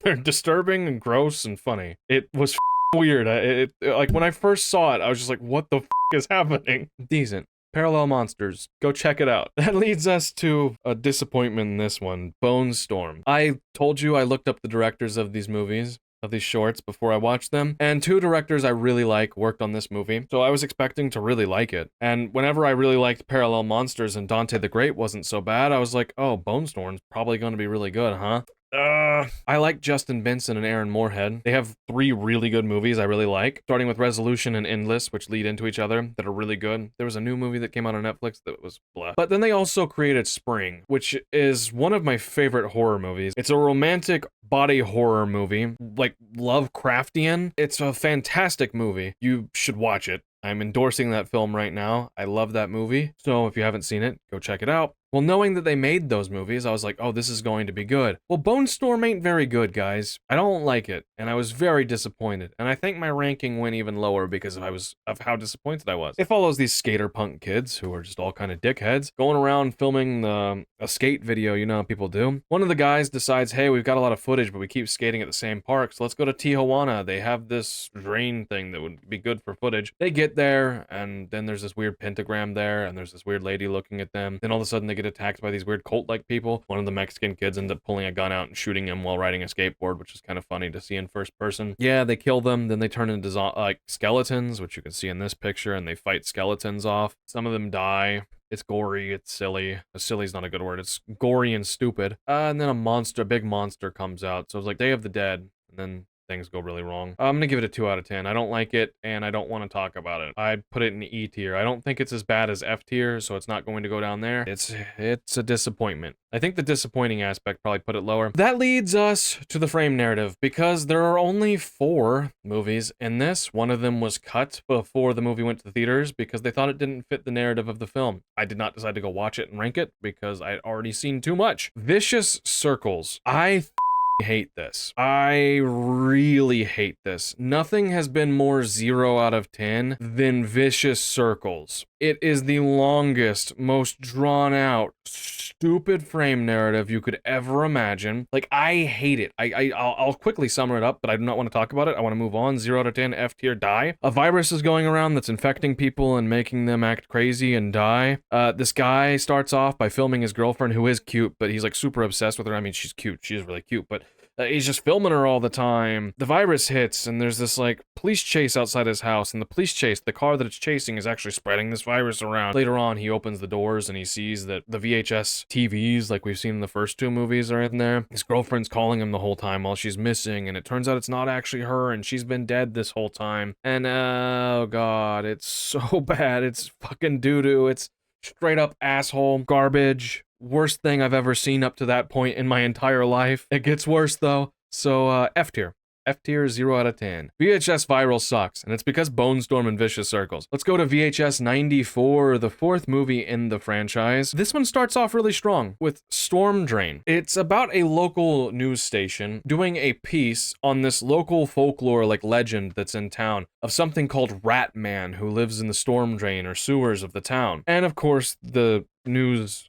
They're disturbing and gross and funny. It was weird. Like when I first saw it, I was just like, what the is happening? Decent. Parallel Monsters. Go check it out. That leads us to a disappointment in this one, Bone Storm. I told you I looked up the directors of these movies, of these shorts, before I watched them, and two directors I really like worked on this movie, so I was expecting to really like it. And whenever I really liked Parallel Monsters and Dante the Great wasn't so bad, I was like, oh, Bone Storm's probably going to be really good, huh? I like Justin Benson and Aaron Moorhead. They have 3 really good movies I really like, starting with Resolution and Endless, which lead into each other, that are really good. There was a new movie that came out on Netflix that was blah. But then they also created Spring, which is one of my favorite horror movies. It's a romantic body horror movie, like Lovecraftian. It's a fantastic movie. You should watch it. I'm endorsing that film right now. I love that movie. So if you haven't seen it, go check it out. Well, knowing that they made those movies, I was like, oh, this is going to be good. Well, Bone Storm ain't very good, guys. I don't like it, and I was very disappointed. And I think my ranking went even lower because of how disappointed I was. It follows these skater punk kids who are just all kind of dickheads going around filming a skate video, you know how people do. One of the guys decides, hey, we've got a lot of footage, but we keep skating at the same park, so let's go to Tijuana. They have this drain thing that would be good for footage. They get there, and then there's this weird pentagram there, and there's this weird lady looking at them. Then all of a sudden they get attacked by these weird cult-like people. One of the Mexican kids ends up pulling a gun out and shooting him while riding a skateboard, which is kind of funny to see in first person. Yeah, they kill them, then they turn into like skeletons, which you can see in this picture, and they fight skeletons off. Some of them die. It's gory, it's silly. Silly's not a good word. It's gory and stupid. And then a big monster comes out. So it's like Day of the Dead, and then things go really wrong. I'm gonna give it a 2 out of 10. I don't like it, and I don't want to talk about it. I'd put it in E tier. I don't think it's as bad as F tier, so it's not going to go down there. It's a disappointment. I think the disappointing aspect probably put it lower. That leads us to the frame narrative, because there are only 4 movies in this. One of them was cut before the movie went to the theaters because they thought it didn't fit the narrative of the film. I did not decide to go watch it and rank it because I'd already seen too much. Vicious Circles. I hate this. I really hate this. Nothing has been more 0 out of 10 than Vicious Circles. It is the longest, most drawn out, stupid frame narrative you could ever imagine. Like, I hate it. I'll quickly sum it up, but I do not want to talk about it. I want to move on. 0 out of 10, F tier, die. A virus is going around that's infecting people and making them act crazy and die. This guy starts off by filming his girlfriend, who is cute, but he's like super obsessed with her. I mean, she's cute. She is really cute, but he's just filming her all the time. The virus hits, and there's this like police chase outside his house, and the police chase, the car that it's chasing is actually spreading this virus around. Later on, he opens the doors and he sees that the VHS TVs, like we've seen in the first 2 movies, are in there. His girlfriend's calling him the whole time while she's missing, and it turns out it's not actually her, and she's been dead this whole time. And oh god, it's so bad. It's fucking doo-doo. It's straight up asshole garbage. Worst thing I've ever seen up to that point in my entire life. It gets worse though. So F tier. F tier, 0 out of 10. VHS Viral sucks, and it's because Bone Storm and Vicious Circles. Let's go to VHS 94, the 4th movie in the franchise. This one starts off really strong with Storm Drain. It's about a local news station doing a piece on this local folklore, like legend that's in town, of something called Rat Man, who lives in the storm drain or sewers of the town. And of course, the news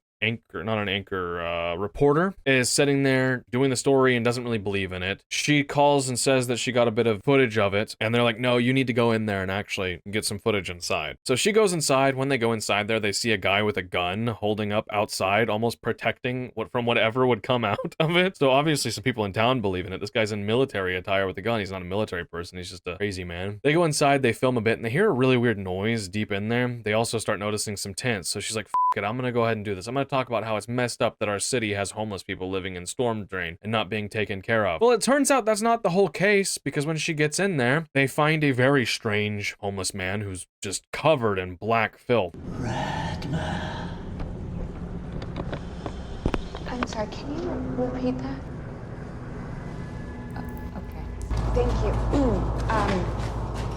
reporter is sitting there doing the story and doesn't really believe in it. She calls and says that she got a bit of footage of it, and they're like, no, you need to go in there and actually get some footage inside. So she goes inside. When they go inside there, they see a guy with a gun holding up outside, almost protecting from whatever would come out of it. So obviously some people in town believe in it. This guy's in military attire with a gun. He's not a military person. He's just a crazy man. They go inside, they film a bit, and they hear a really weird noise deep in there. They also start noticing some tents. So she's like, F it, I'm gonna go ahead and do this. I'm gonna talk about how it's messed up that our city has homeless people living in storm drain and not being taken care of. Well, it turns out that's not the whole case, because when she gets in there, they find a very strange homeless man who's just covered in black filth. I'm sorry, can you repeat that? Okay. Thank you.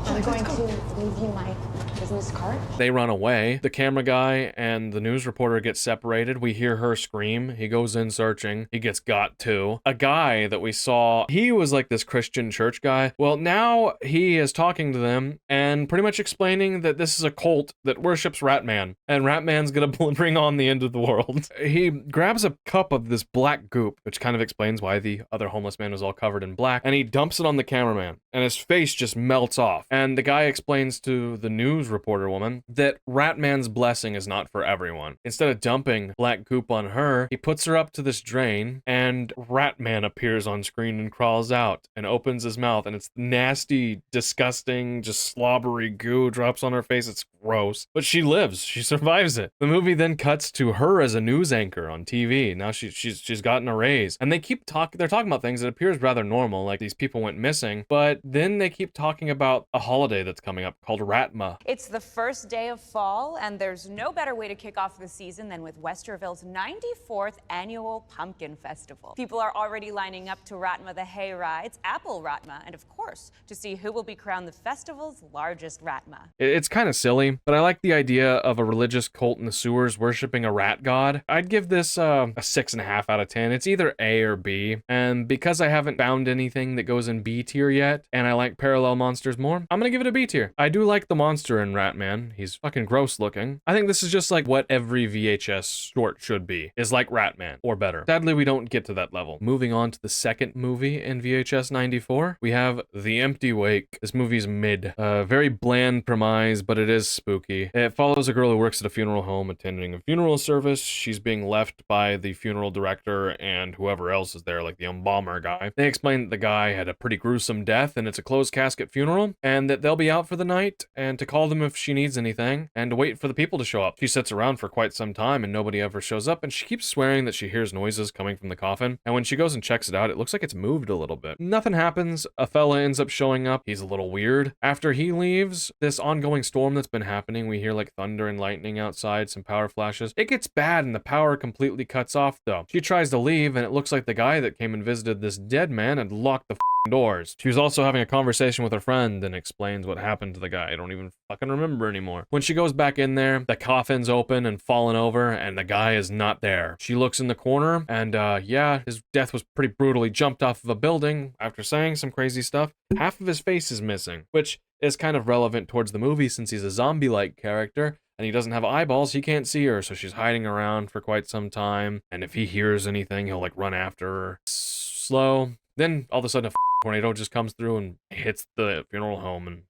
I'm going to leave you my business card. They run away. The camera guy and the news reporter get separated. We hear her scream. He goes in searching. He gets got too. A guy that we saw, he was like this Christian church guy. Well, now he is talking to them and pretty much explaining that this is a cult that worships Ratman, and Ratman's gonna bring on the end of the world. He grabs a cup of this black goop, which kind of explains why the other homeless man was all covered in black, and he dumps it on the cameraman, and his face just melts off. And the guy explains to the news reporter woman that Ratman's blessing is not for everyone. Instead of dumping black goop on her, he puts her up to this drain, and Ratman appears on screen and crawls out and opens his mouth, and it's nasty, disgusting, just slobbery goo drops on her face. It's gross. But she lives. She survives it. The movie then cuts to her as a news anchor on TV. Now she's gotten a raise. And they're talking about things that appears rather normal, like these people went missing, but then they keep talking about a holiday that's coming up called Ratma. It's the first day of fall, and there's no better way to kick off the season than with Westerville's 94th annual Pumpkin Festival. People are already lining up to Ratma the hay rides, Apple Ratma, and of course, to see who will be crowned the festival's largest Ratma. It's kind of silly, but I like the idea of a religious cult in the sewers worshiping a rat god. I'd give this a 6.5 out of 10. It's either A or B, and because I haven't found anything that goes in B tier yet, and I like parallel monsters more, I'm gonna give it a B tier. I do like the monster in Ratman. He's fucking gross looking. I think this is just like what every VHS short should be, is like Ratman, or better. Sadly, we don't get to that level. Moving on to the second movie in VHS 94, we have The Empty Wake. This movie's mid. Very bland premise, but it is spooky. It follows a girl who works at a funeral home attending a funeral service. She's being left by the funeral director and whoever else is there, like the embalmer guy. They explain that the guy had a pretty gruesome death and it's a closed casket funeral, and that they'll be out for the night, and to call them if she needs anything, and to wait for the people to show up. She sits around for quite some time and nobody ever shows up, and she keeps swearing that she hears noises coming from the coffin, and when she goes and checks it out, it looks like it's moved a little bit. Nothing happens. A fella ends up showing up. He's a little weird. After he leaves, this ongoing storm that's been happening, we hear like thunder and lightning outside, some power flashes. It gets bad and the power completely cuts off though. She tries to leave and it looks like the guy that came and visited this dead man had locked the doors. She was also having a conversation with her friend and explains what happened to the guy. I don't even fucking fucking remember anymore. When she goes back in there, the coffin's open and fallen over, and the guy is not there. She looks in the corner, and yeah, his death was pretty brutally jumped off of a building after saying some crazy stuff. Half of his face is missing, which is kind of relevant towards the movie since he's a zombie-like character. And he doesn't have eyeballs, he can't see her, so she's hiding around for quite some time. And if he hears anything, he'll like run after her. Slow. Then all of a sudden a tornado just comes through and hits the funeral home, and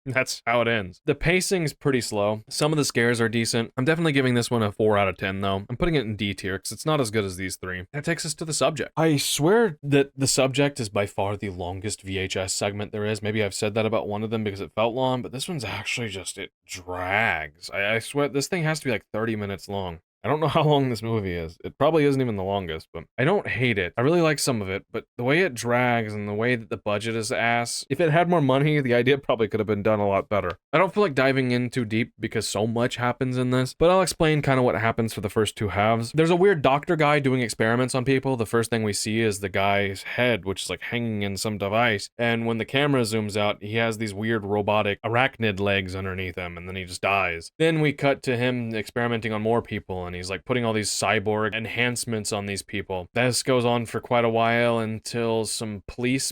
that's how it ends. The pacing's pretty slow. Some of the scares are decent. I'm definitely giving this one a 4 out of 10 though. I'm putting it in D tier because it's not as good as these three. That takes us to the subject. I swear that the subject is by far the longest VHS segment there is. Maybe I've said that about one of them because it felt long, but this one's actually just, it drags. I swear this thing has to be like 30 minutes long. I don't know how long this movie is. It probably isn't even the longest, but I don't hate it. I really like some of it, but the way it drags and the way that the budget is ass, if it had more money, the idea probably could have been done a lot better. I don't feel like diving in too deep because so much happens in this, but I'll explain kind of what happens for the first 2 halves. There's a weird doctor guy doing experiments on people. The first thing we see is the guy's head, which is like hanging in some device, and when the camera zooms out, he has these weird robotic arachnid legs underneath him, and then he just dies. Then we cut to him experimenting on more people, and he's like putting all these cyborg enhancements on these people. This goes on for quite a while until some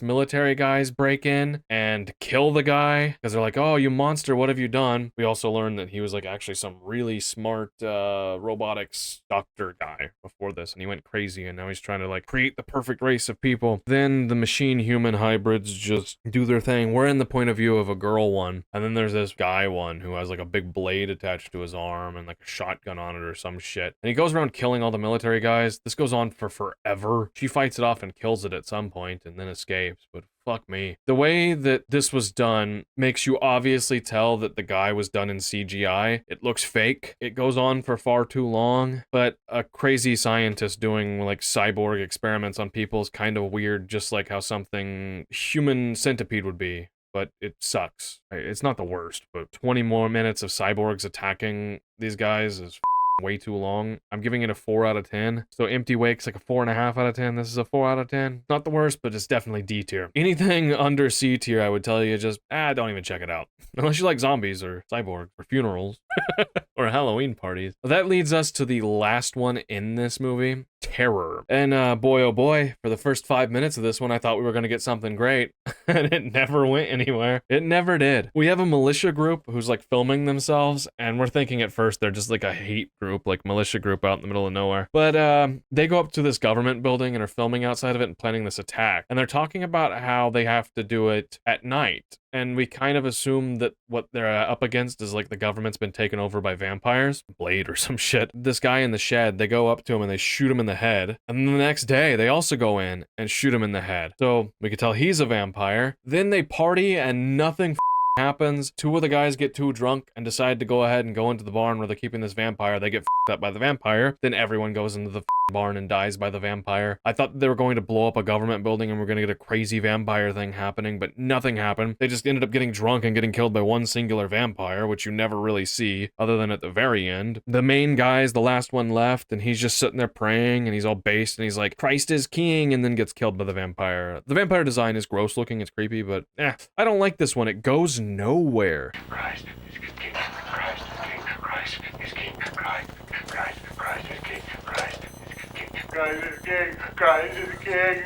military guys break in and kill the guy because they're like, oh, you monster, what have you done? We also learned that he was like actually some really smart robotics doctor guy before this, and he went crazy, and now he's trying to like create the perfect race of people. Then the machine human hybrids just do their thing. We're in the point of view of a girl one, and then there's this guy one who has like a big blade attached to his arm and like a shotgun on it or some shit. And he goes around killing all the military guys. This goes on for forever. She fights it off and kills it at some point and then escapes, but fuck me. The way that this was done makes you obviously tell that the guy was done in CGI. It looks fake. It goes on for far too long, but a crazy scientist doing like cyborg experiments on people is kind of weird, just like how something human centipede would be. But it sucks. It's not the worst, but 20 more minutes of cyborgs attacking these guys is way too long. I'm giving it a 4 out of 10. So Empty Wake's like a 4.5 out of 10. This is a 4 out of 10. Not the worst, but it's definitely D tier. Anything under C tier, I would tell you just, don't even check it out. Unless you like zombies or cyborgs or funerals or Halloween parties. That leads us to the last one in this movie, Terror. And boy, oh boy, for the first 5 minutes of this one, I thought we were going to get something great. And it never went anywhere. It never did. We have a militia group who's like filming themselves, and we're thinking at first they're just like a hate group, like militia group out in the middle of nowhere. But they go up to this government building and are filming outside of it and planning this attack. And they're talking about how they have to do it at night. And we kind of assume that what they're up against is like the government's been taken over by vampires, Blade or some shit. This guy in the shed, they go up to him and they shoot him in the head. And then the next day, they also go in and shoot him in the head. So we could tell he's a vampire. Then they party and nothing happens. 2 of the guys get too drunk and decide to go ahead and go into the barn where they're keeping this vampire. They get up by the vampire. Then everyone goes into the barn and dies by the vampire. I thought they were going to blow up a government building and we're going to get a crazy vampire thing happening, but nothing happened. They just ended up getting drunk and getting killed by one singular vampire, which you never really see other than at the very end. The main guy is the last one left, and he's just sitting there praying, and he's all based, and he's like, Christ is king, and then gets killed by the vampire. The vampire design is gross looking, it's creepy, but I don't like this one. It goes nowhere. Christ is king. Christ is king. Christ is king. Christ is king. Christ is king. Christ is king. Christ is king.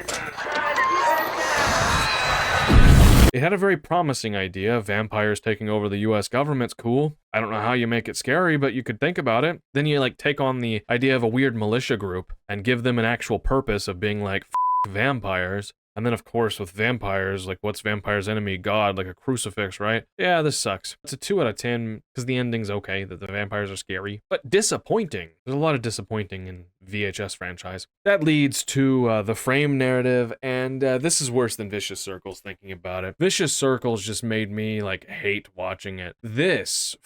It had a very promising idea. Vampires taking over the US government's cool. I don't know how you make it scary, but you could think about it. Then you like take on the idea of a weird militia group and give them an actual purpose of being like vampires. And then, of course, with vampires, like, what's vampire's enemy? God, like a crucifix, right? Yeah, this sucks. It's a 2 out of 10, because the ending's okay, that the vampires are scary. But disappointing. There's a lot of disappointing in VHS franchise. That leads to the frame narrative, and this is worse than Vicious Circles, thinking about it. Vicious Circles just made me, like, hate watching it. This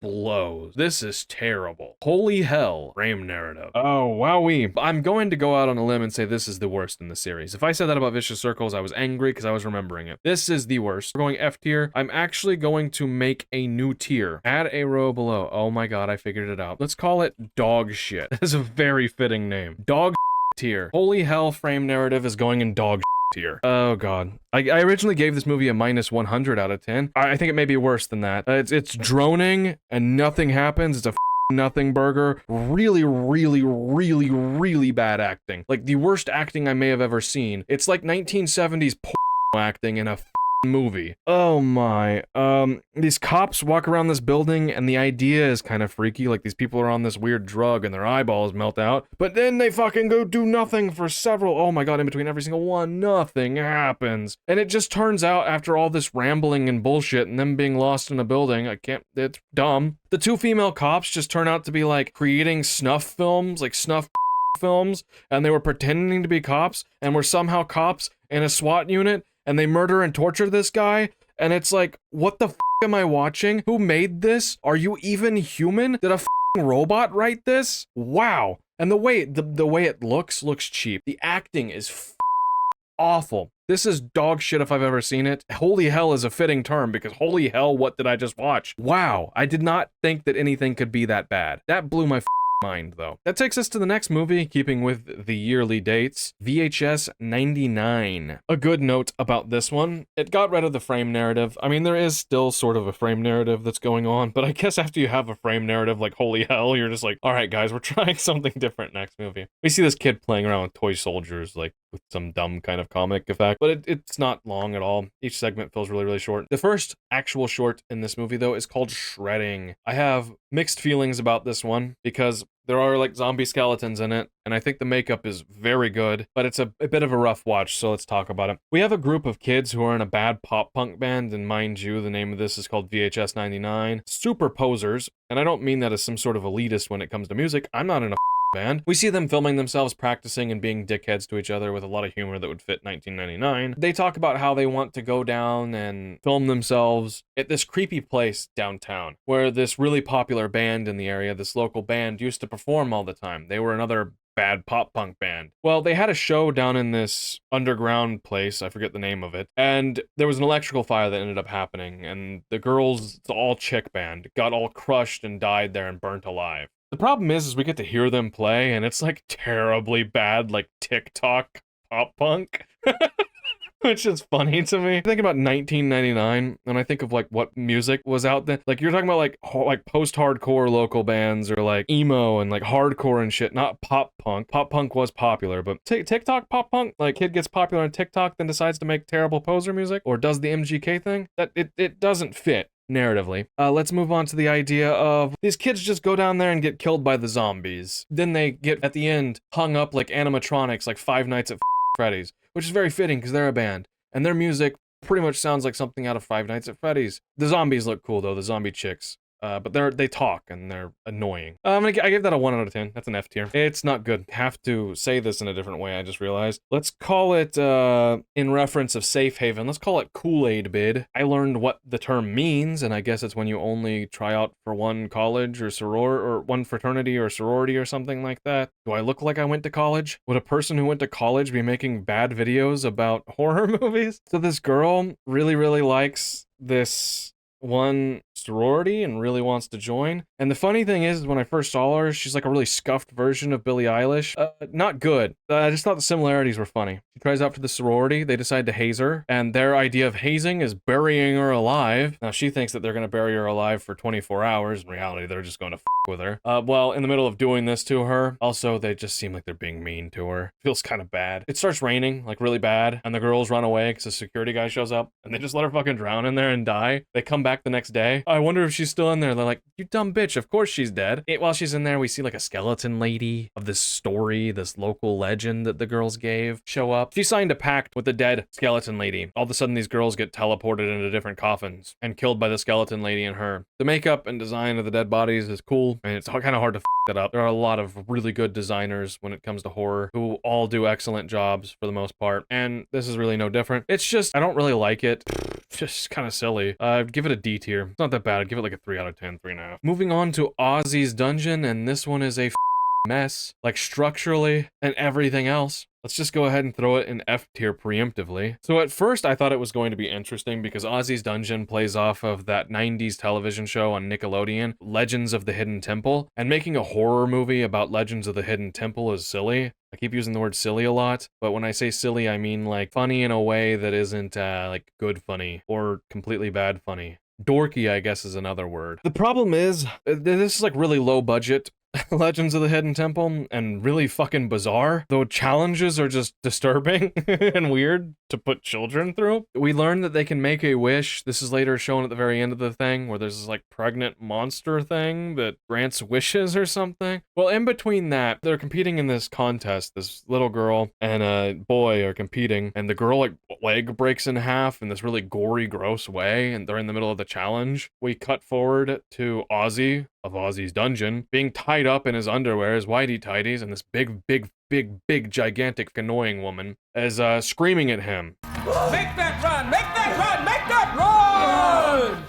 blows. This is terrible. Holy hell. Frame narrative. Oh, wowee. I'm going to go out on a limb and say this is the worst in the series. If I said that about Vicious Circles, I was angry because I was remembering it. This is the worst. We're going F tier. I'm actually going to make a new tier. Add a row below. Oh my god, I figured it out. Let's call it dog shit. That is a very fitting name. Dog tier. Holy hell, frame narrative is going in dog tier. Oh god. I originally gave this movie a minus 100 out of 10. I think it may be worse than that. It's droning and nothing happens. It's a nothing burger. Really, really, really, really bad acting. Like the worst acting I may have ever seen. It's like 1970s acting in a movie. Oh my. These cops walk around this building and the idea is kind of freaky. Like these people are on this weird drug and their eyeballs melt out. But then they fucking go do nothing for several. Oh my god, in between every single one, nothing happens. And it just turns out after all this rambling and bullshit and them being lost in a building, it's dumb. The two female cops just turn out to be like creating snuff films, like snuff films, and they were pretending to be cops and were somehow cops in a SWAT unit. And they murder and torture this guy, and it's like, what the f am I watching? Who made this? Are you even human? Did a robot write this? Wow. And the way it looks cheap. The acting is awful. This is dog shit if I've ever seen it. Holy hell is a fitting term, because holy hell, what did I just watch? Wow. I did not think that anything could be that bad. That blew my mind, though. That takes us to the next movie, keeping with the yearly dates, VHS 99. A good note about this one, it got rid of the frame narrative. I mean, there is still sort of a frame narrative that's going on, but I guess after you have a frame narrative like holy hell, you're just like, all right, guys, we're trying something different next movie. We see this kid playing around with toy soldiers, like with some dumb kind of comic effect, but it's not long at all. Each segment feels really, really short. The first actual short in this movie, though, is called Shredding. I have mixed feelings about this one because there are like zombie skeletons in it, and I think the makeup is very good, but it's a bit of a rough watch, so let's talk about it. We have a group of kids who are in a bad pop punk band, and mind you, the name of this is called VHS 99. Super posers, and I don't mean that as some sort of elitist when it comes to music. I'm not in a band. We see them filming themselves practicing and being dickheads to each other with a lot of humor that would fit 1999. They talk about how they want to go down and film themselves at this creepy place downtown where this really popular band in the area, this local band, used to perform all the time. They were another bad pop punk band. Well, they had a show down in this underground place, I forget the name of it, and there was an electrical fire that ended up happening, and the girls, the all-chick band, got all crushed and died there and burnt alive. The problem is we get to hear them play, and it's like terribly bad, like TikTok pop punk. Which is funny to me. I think about 1999, and I think of like what music was out then. Like you're talking about like post-hardcore local bands or like emo and like hardcore and shit, not pop punk. Pop punk was popular, but TikTok pop punk, like kid gets popular on TikTok, then decides to make terrible poser music or does the MGK thing. That it doesn't fit narratively. Let's move on to the idea of these kids just go down there and get killed by the zombies. Then they get at the end hung up like animatronics, like Five Nights at Freddy's, which is very fitting because they're a band and their music pretty much sounds like something out of Five Nights at Freddy's. The zombies look cool though, the zombie chicks. But they talk and they're annoying. I give that a 1 out of 10. That's an F tier. It's not good. Have to say this in a different way, I just realized. Let's call it, in reference of Safe Haven, let's call it Kool-Aid bid. I learned what the term means, and I guess it's when you only try out for one college or or one fraternity or sorority or something like that. Do I look like I went to college? Would a person who went to college be making bad videos about horror movies? So this girl really, really likes this one sorority and really wants to join. And the funny thing is when I first saw her, she's like a really scuffed version of Billie Eilish. Not good. I just thought the similarities were funny. She tries out for the sorority. They decide to haze her, and their idea of hazing is burying her alive. Now she thinks that they're going to bury her alive for 24 hours. In reality, they're just going to with her. Well, in the middle of doing this to her, also they just seem like they're being mean to her. Feels kind of bad. It starts raining, like really bad, and the girls run away because the security guy shows up, and they just let her fucking drown in there and die. They come back the next day. I wonder if she's still in there. They're like, you dumb bitch, of course she's dead. While she's in there, we see like a skeleton lady of this story, this local legend that the girls gave, show up. She signed a pact with the dead skeleton lady. All of a sudden, these girls get teleported into different coffins and killed by the skeleton lady and her. The makeup and design of the dead bodies is cool, and it's kind of hard to that up. There are a lot of really good designers when it comes to horror who all do excellent jobs for the most part, and this is really no different. It's just, I don't really like it. Just kind of silly. Give it a D tier. It's not that bad. I'd give it like a 3 out of 10, 3.5. Moving on to Ozzy's Dungeon, and this one is a mess, like structurally and everything else. Let's just go ahead and throw it in F tier preemptively. So at first I thought it was going to be interesting because Ozzy's Dungeon plays off of that 90s television show on Nickelodeon, Legends of the Hidden Temple, and making a horror movie about Legends of the Hidden Temple is silly. I keep using the word silly a lot, but when I say silly, I mean like funny in a way that isn't like good funny or completely bad funny. Dorky, I guess, is another word. The problem is, this is like really low budget Legends of the Hidden Temple and really fucking bizarre. Though challenges are just disturbing and weird to put children through. We learn that they can make a wish. This is later shown at the very end of the thing where there's this like pregnant monster thing that grants wishes or something. Well, in between that, they're competing in this contest. This little girl and a boy are competing, and the girl like leg breaks in half in this really gory, gross way, and they're in the middle of the challenge. We cut forward to Ozzy of Ozzy's Dungeon being tied up in his underwear, his whitey-tighties, and this big, gigantic, annoying woman is screaming at him. Make that run! Make that run! Make that run!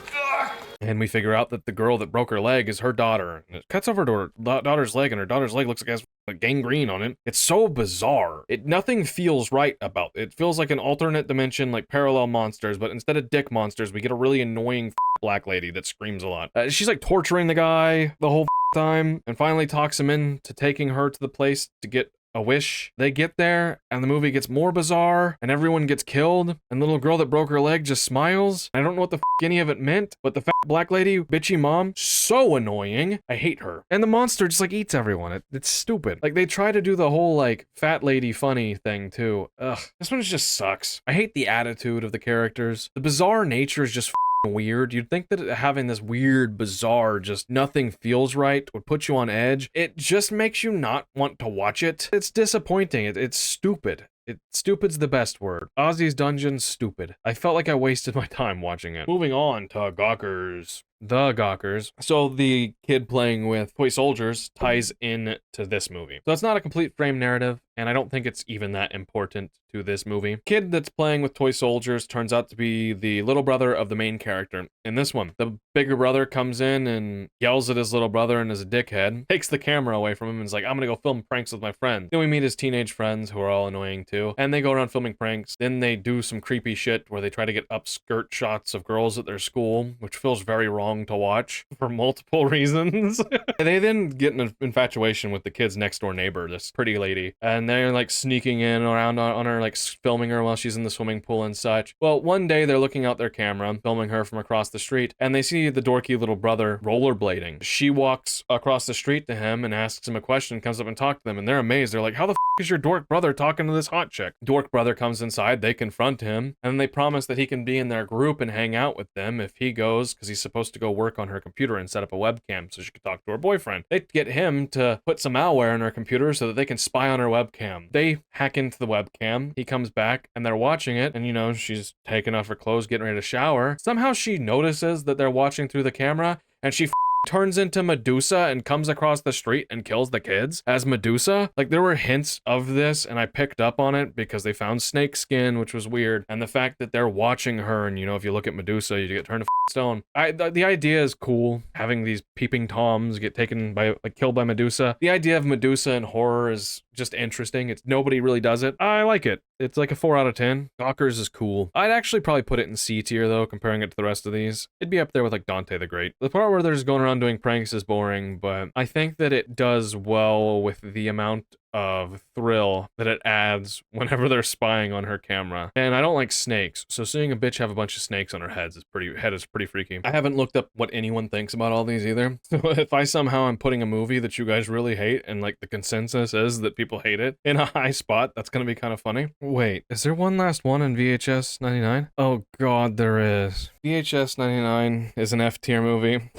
And we figure out that the girl that broke her leg is her daughter. And it cuts over to her daughter's leg, and her daughter's leg looks like it has like gangrene on it. It's so bizarre. Nothing feels right about it. It feels like an alternate dimension, like parallel monsters, but instead of dick monsters, we get a really annoying black lady that screams a lot. She's like torturing the guy the whole time, and finally talks him into taking her to the place to get a wish. They get there, and the movie gets more bizarre, and everyone gets killed, and the little girl that broke her leg just smiles. I don't know what the any of it meant, but the fat black lady, bitchy mom, so annoying. I hate her. And the monster just like eats everyone. It's stupid. Like they try to do the whole like fat lady funny thing too. Ugh, this one just sucks. I hate the attitude of the characters. The bizarre nature is just weird. You'd think that having this weird, bizarre, just nothing feels right would put you on edge. It just makes you not want to watch it. It's disappointing. It's stupid. Stupid's the best word. Ozzy's Dungeon, stupid. I felt like I wasted my time watching it. Moving on to Gawkers. The Gawkers. So the kid playing with toy soldiers ties in to this movie. So it's not a complete frame narrative, and I don't think it's even that important to this movie. Kid that's playing with toy soldiers turns out to be the little brother of the main character in this one. The bigger brother comes in and yells at his little brother and is a dickhead, takes the camera away from him and is like, I'm gonna go film pranks with my friends. Then we meet his teenage friends who are all annoying too, and they go around filming pranks. Then they do some creepy shit where they try to get upskirt shots of girls at their school, which feels very wrong to watch for multiple reasons. They then get an infatuation with the kid's next door neighbor, this pretty lady, and they're like sneaking in around on her, like filming her while she's in the swimming pool and such. Well, one day they're looking out their camera, filming her from across the street, and they see the dorky little brother rollerblading. She walks across the street to him and asks him a question, comes up and talks to them, and they're amazed. They're like, how the is your dork brother talking to this hot chick? Dork brother comes inside, they confront him, and they promise that he can be in their group and hang out with them if he goes, because he's supposed to go work on her computer and set up a webcam so she can talk to her boyfriend. They get him to put some malware on her computer so that they can spy on her webcam. They hack into the webcam, he comes back, and they're watching it, and you know, she's taking off her clothes, getting ready to shower. Somehow she notices that they're watching through the camera, and she turns into Medusa and comes across the street and kills the kids as Medusa. Like, there were hints of this, and I picked up on it because they found snake skin, which was weird, and the fact that they're watching her, and you know, if you look at Medusa, you get turned to stone. The idea is cool, having these peeping toms get taken by, like, killed by Medusa. The idea of Medusa in horror is just interesting. Nobody really does it. I like it. It's like a 4 out of 10. Gawkers is cool. I'd actually probably put it in C tier though, comparing it to the rest of these. It'd be up there with like Dante the Great. The part where they're just going around doing pranks is boring, but I think that it does well with the amount of thrill that it adds whenever they're spying on her camera. And I don't like snakes, so seeing a bitch have a bunch of snakes on her head is pretty freaky. I haven't looked up what anyone thinks about all these either. So if I somehow am putting a movie that you guys really hate and like the consensus is that people hate it in a high spot, that's gonna be kind of funny. Wait, is there one last one in VHS 99? Oh god, there is. VHS 99 is an F tier movie.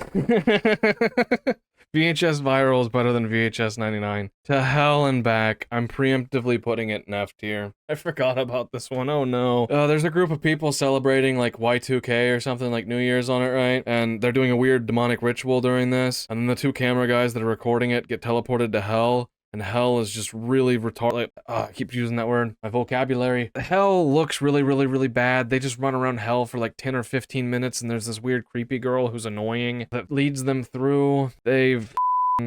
VHS Viral is better than VHS 99. To hell and back. I'm preemptively putting it in F tier. I forgot about this one. Oh no. There's a group of people celebrating like Y2K or something, like New Year's on it, right? And they're doing a weird demonic ritual during this. And then the 2 camera guys that are recording it get teleported to hell. And hell is just really retarded. Like, I keep using that word. My vocabulary. Hell looks really bad. They just run around hell for like 10 or 15 minutes, and there's this weird creepy girl who's annoying that leads them through. They've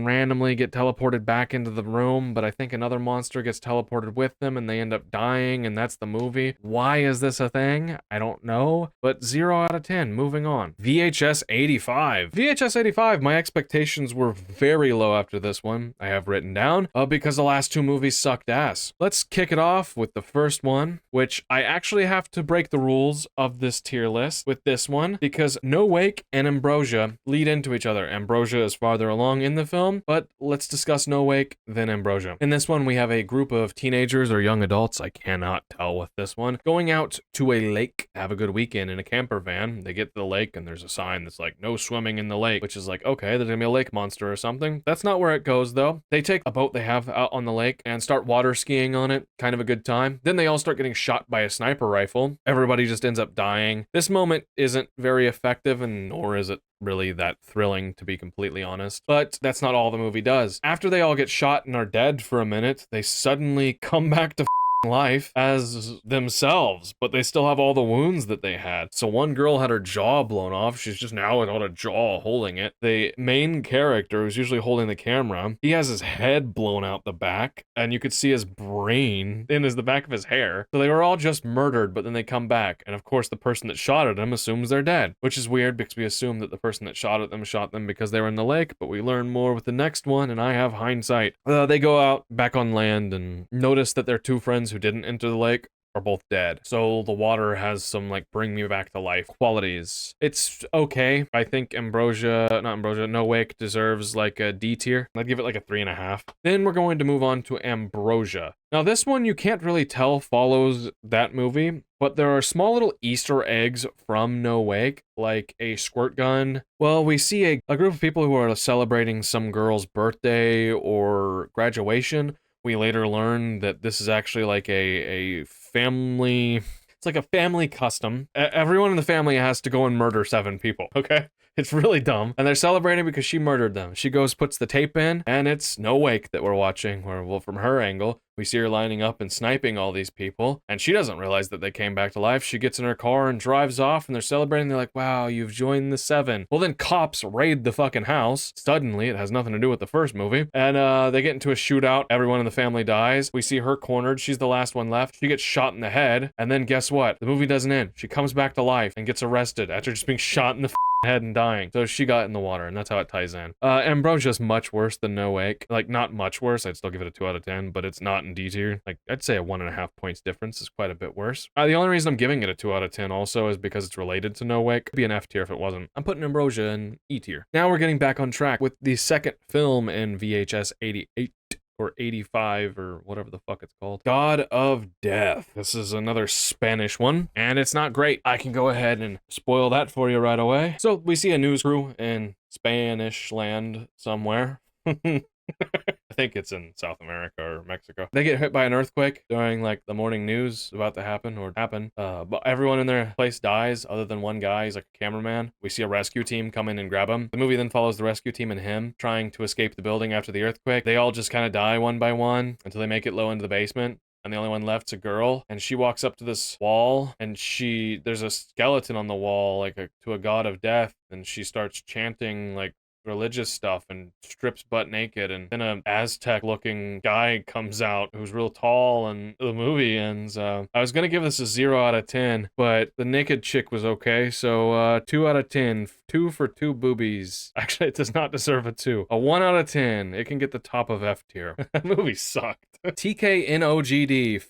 randomly get teleported back into the room, but I think another monster gets teleported with them and they end up dying, and that's the movie. Why is this a thing? I don't know, but 0 out of 10. Moving on. VHS 85. VHS 85, my expectations were very low after this one. I have written down, because the last two movies sucked ass. Let's kick it off with the first one, which I actually have to break the rules of this tier list with this one, because No Wake and Ambrosia lead into each other. Ambrosia is farther along in the film, but let's discuss No Wake, then Ambrosia. In this one, we have a group of teenagers or young adults, I cannot tell with this one, going out to a lake, have a good weekend in a camper van. They get to the lake and there's a sign that's like, no swimming in the lake, which is like, okay, there's gonna be a lake monster or something. That's not where it goes though. They take a boat they have out on the lake and start water skiing on it. Kind of a good time. Then they all start getting shot by a sniper rifle. Everybody just ends up dying. This moment isn't very effective, and nor is it really that thrilling, to be completely honest. But that's not all the movie does. After they all get shot and are dead for a minute, they suddenly come back to life as themselves, but they still have all the wounds that they had. So one girl had her jaw blown off. She's just now without a jaw holding it. The main character, who's usually holding the camera, he has his head blown out the back, and you could see his brain in the back of his hair. So they were all just murdered, but then they come back. And of course, the person that shot at them assumes they're dead, which is weird because we assume that the person that shot them because they were in the lake, but we learn more with the next one, and I have hindsight. They go out back on land and notice that their two friends who didn't enter the lake are both dead. So the water has some like bring me back to life qualities. It's okay. I think No Wake deserves like a D tier. I'd give it like a 3.5. Then we're going to move on to Ambrosia. Now this one you can't really tell follows that movie, but there are small little Easter eggs from No Wake, like a squirt gun. Well, we see a group of people who are celebrating some girl's birthday or graduation. We later learn that this is actually like a family, it's like a family custom. Everyone in the family has to go and murder 7 people, okay? It's really dumb. And they're celebrating because she murdered them. She goes, puts the tape in, and it's No Wake that we're watching, where, well, from her angle, we see her lining up and sniping all these people, and she doesn't realize that they came back to life. She gets in her car and drives off, and they're celebrating. They're like, wow, you've joined the 7. Well, then cops raid the fucking house. Suddenly, it has nothing to do with the first movie, and they get into a shootout. Everyone in the family dies. We see her cornered. She's the last one left. She gets shot in the head, and then guess what? The movie doesn't end. She comes back to life and gets arrested after just being shot in the head and dying. So she got in the water, and that's how it ties in. Ambrosia's much worse than No Wake. Like, not much worse. I'd still give it a 2 out of 10, but it's not in D tier. Like, I'd say a 1.5 points difference is quite a bit worse. The only reason I'm giving it a 2 out of 10 also is because it's related to No Wake. It'd be an F tier if it wasn't. I'm putting Ambrosia in E tier. Now we're getting back on track with the second film in VHS 88. Or 85, or whatever the fuck it's called. God of Death. This is another Spanish one, and it's not great. I can go ahead and spoil that for you right away. So we see a news crew in Spanish land somewhere. I think it's in South America or Mexico. They get hit by an earthquake during like the morning news about to happen or happen. But everyone in their place dies other than one guy. He's like a cameraman. We see a rescue team come in and grab him. The movie then follows the rescue team and him trying to escape the building after the earthquake. They all just kind of die one by one until they make it low into the basement. And the only one left's a girl, and she walks up to this wall, and there's a skeleton on the wall, like to a god of death, and she starts chanting like religious stuff and strips butt naked, and then a Aztec looking guy comes out who's real tall, and the movie ends. I was gonna give this a 0 out of 10, but the naked chick was okay, so 2 out of 10. 2 for 2 boobies. Actually, it does not deserve a 2. A 1 out of 10. It can get the top of F tier. That movie sucked. TKNOGD.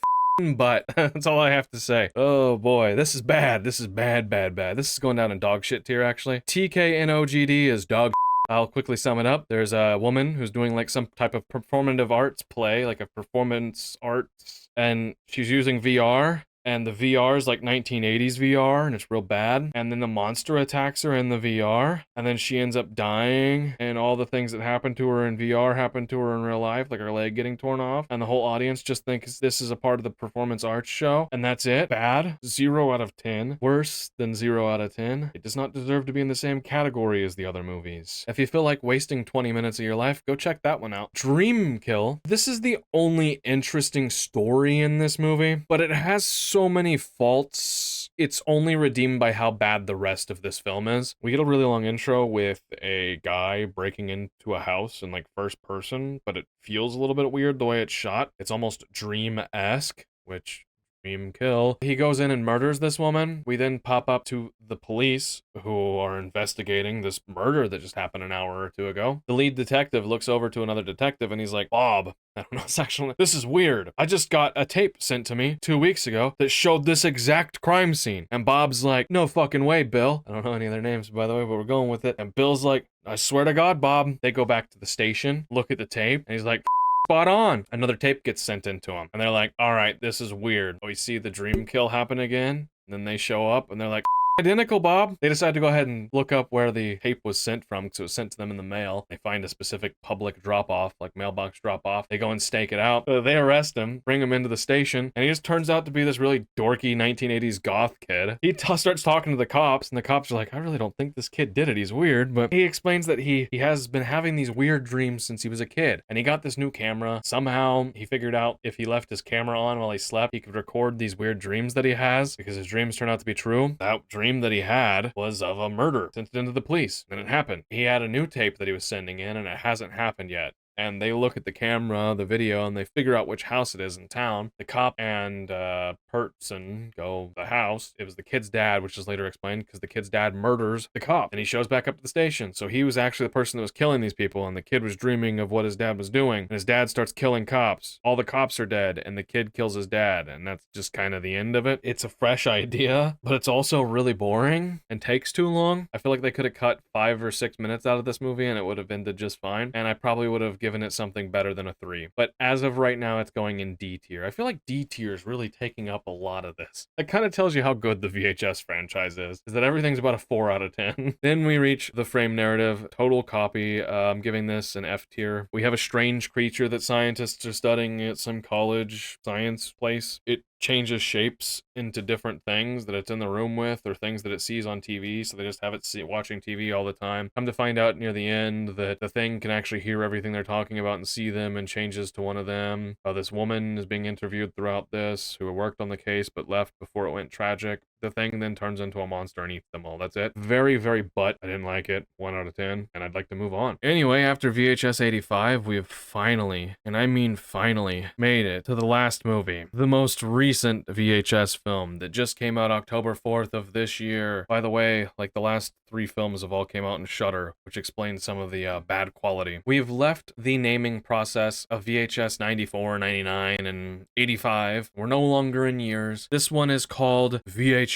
But that's all I have to say. Oh boy, this is bad. This is bad. This is going down in dog shit tier, actually. TKNOGD is dog. I'll quickly sum it up. There's a woman who's doing like some type of performative arts play, like a performance arts, and she's using VR. And the VR is like 1980s VR, and it's real bad. And then the monster attacks her in the VR, and then she ends up dying, and all the things that happened to her in VR happened to her in real life, like her leg getting torn off. And the whole audience just thinks this is a part of the performance arts show, and that's it. Bad. 0 out of 10. Worse than 0 out of 10. It does not deserve to be in the same category as the other movies. If you feel like wasting 20 minutes of your life, go check that one out. Dream Kill. This is the only interesting story in this movie, but it has so many faults it's only redeemed by how bad the rest of this film is. We get a really long intro with a guy breaking into a house in like first person, but it feels a little bit weird the way it's shot. It's almost dream-esque, which dream kill. He goes in and murders this woman. We then pop up to the police who are investigating this murder that just happened an hour or two ago. The lead detective looks over to another detective and he's like, Bob, I don't know, it's actually, this is weird. I just got a tape sent to me 2 weeks ago that showed this exact crime scene. And Bob's like, no fucking way, Bill. I don't know any of their names, by the way, but we're going with it. And Bill's like, I swear to God, Bob. They go back to the station, look at the tape, and he's like, spot on. Another tape gets sent into them. And they're like, all right, this is weird. We see the dream kill happen again. And then they show up and they're like, identical, Bob. They decide to go ahead and look up where the tape was sent from because it was sent to them in the mail. They find a specific public drop-off, like mailbox drop-off. They go and stake it out. They arrest him, bring him into the station, and he just turns out to be this really dorky 1980s goth kid. He starts talking to the cops, and the cops are like, I really don't think this kid did it. He's weird. But he explains that he has been having these weird dreams since he was a kid. And he got this new camera. Somehow, he figured out if he left his camera on while he slept, he could record these weird dreams that he has because his dreams turn out to be true. That dream that he had was of a murder sent it into the police, and it happened. He had a new tape that he was sending in, and it hasn't happened yet. And they look at the camera, the video, and they figure out which house it is in town. The cop and person go to the house. It was the kid's dad, which is later explained because the kid's dad murders the cop. And he shows back up to the station. So he was actually the person that was killing these people, and the kid was dreaming of what his dad was doing. And his dad starts killing cops. All the cops are dead, and the kid kills his dad. And that's just kind of the end of it. It's a fresh idea, but it's also really boring and takes too long. I feel like they could have cut 5 or 6 minutes out of this movie, and it would have ended just fine. And I probably would have given it something better than a 3. But as of right now, it's going in D tier. I feel like D tier is really taking up a lot of this. It kind of tells you how good the VHS franchise is that everything's about a 4 out of 10. Then we reach the frame narrative, total copy. I'm giving this an F tier. We have a strange creature that scientists are studying at some college science place. It changes shapes into different things that it's in the room with or things that it sees on TV, so they just have it watching TV all the time. Come to find out near the end that the thing can actually hear everything they're talking about and see them and changes to one of them. This woman is being interviewed throughout this who worked on the case but left before it went tragic. The thing then turns into a monster and eats them all. That's it. Very, very butt. I didn't like it. 1 out of 10. And I'd like to move on. Anyway, after VHS 85, we have finally, and I mean finally, made it to the last movie. The most recent VHS film that just came out October 4th of this year. By the way, like the last 3 films have all came out in Shudder, which explains some of the bad quality. We've left the naming process of VHS 94, 99, and 85. We're no longer in years. This one is called VHS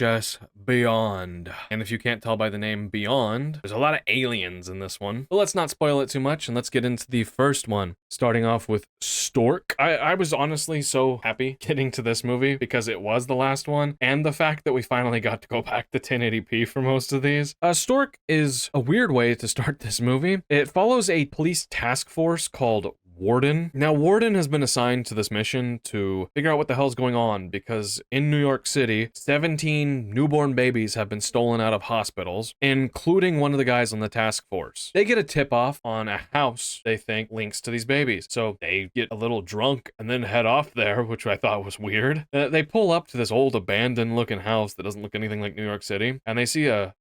Beyond. And if you can't tell by the name Beyond, there's a lot of aliens in this one. But let's not spoil it too much, and let's get into the first one. Starting off with Stork. I was honestly so happy getting to this movie because it was the last one, and the fact that we finally got to go back to 1080p for most of these. Stork is a weird way to start this movie. It follows a police task force called Warden. Now, Warden has been assigned to this mission to figure out what the hell's going on because in New York City, 17 newborn babies have been stolen out of hospitals, including one of the guys on the task force. They get a tip-off on a house they think links to these babies. So they get a little drunk and then head off there, which I thought was weird. They pull up to this old abandoned looking house that doesn't look anything like New York City, and they see a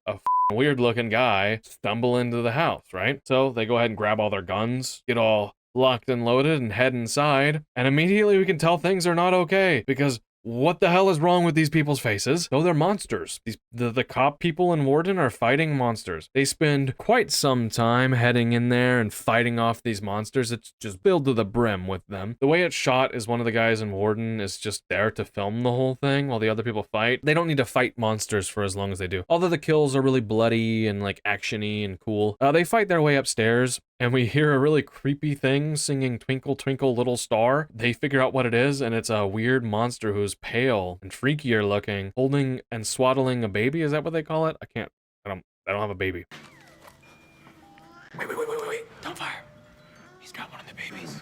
weird looking guy stumble into the house, right? So they go ahead and grab all their guns, get all locked and loaded, and head inside, and immediately we can tell things are not okay because what the hell is wrong with these people's faces? Oh, they're monsters. The cop people in Warden are fighting monsters. They spend quite some time heading in there and fighting off these monsters. It's just filled to the brim with them. The way it's shot is one of the guys in Warden is just there to film the whole thing while the other people fight. They don't need to fight monsters for as long as they do. Although the kills are really bloody and like action-y and cool. They fight their way upstairs, and we hear a really creepy thing singing Twinkle Twinkle Little Star. They figure out what it is, and it's a weird monster who's pale and freakier looking, holding and swaddling a baby. Is that what they call it? I don't have a baby. Wait. Don't fire. He's got one of the babies.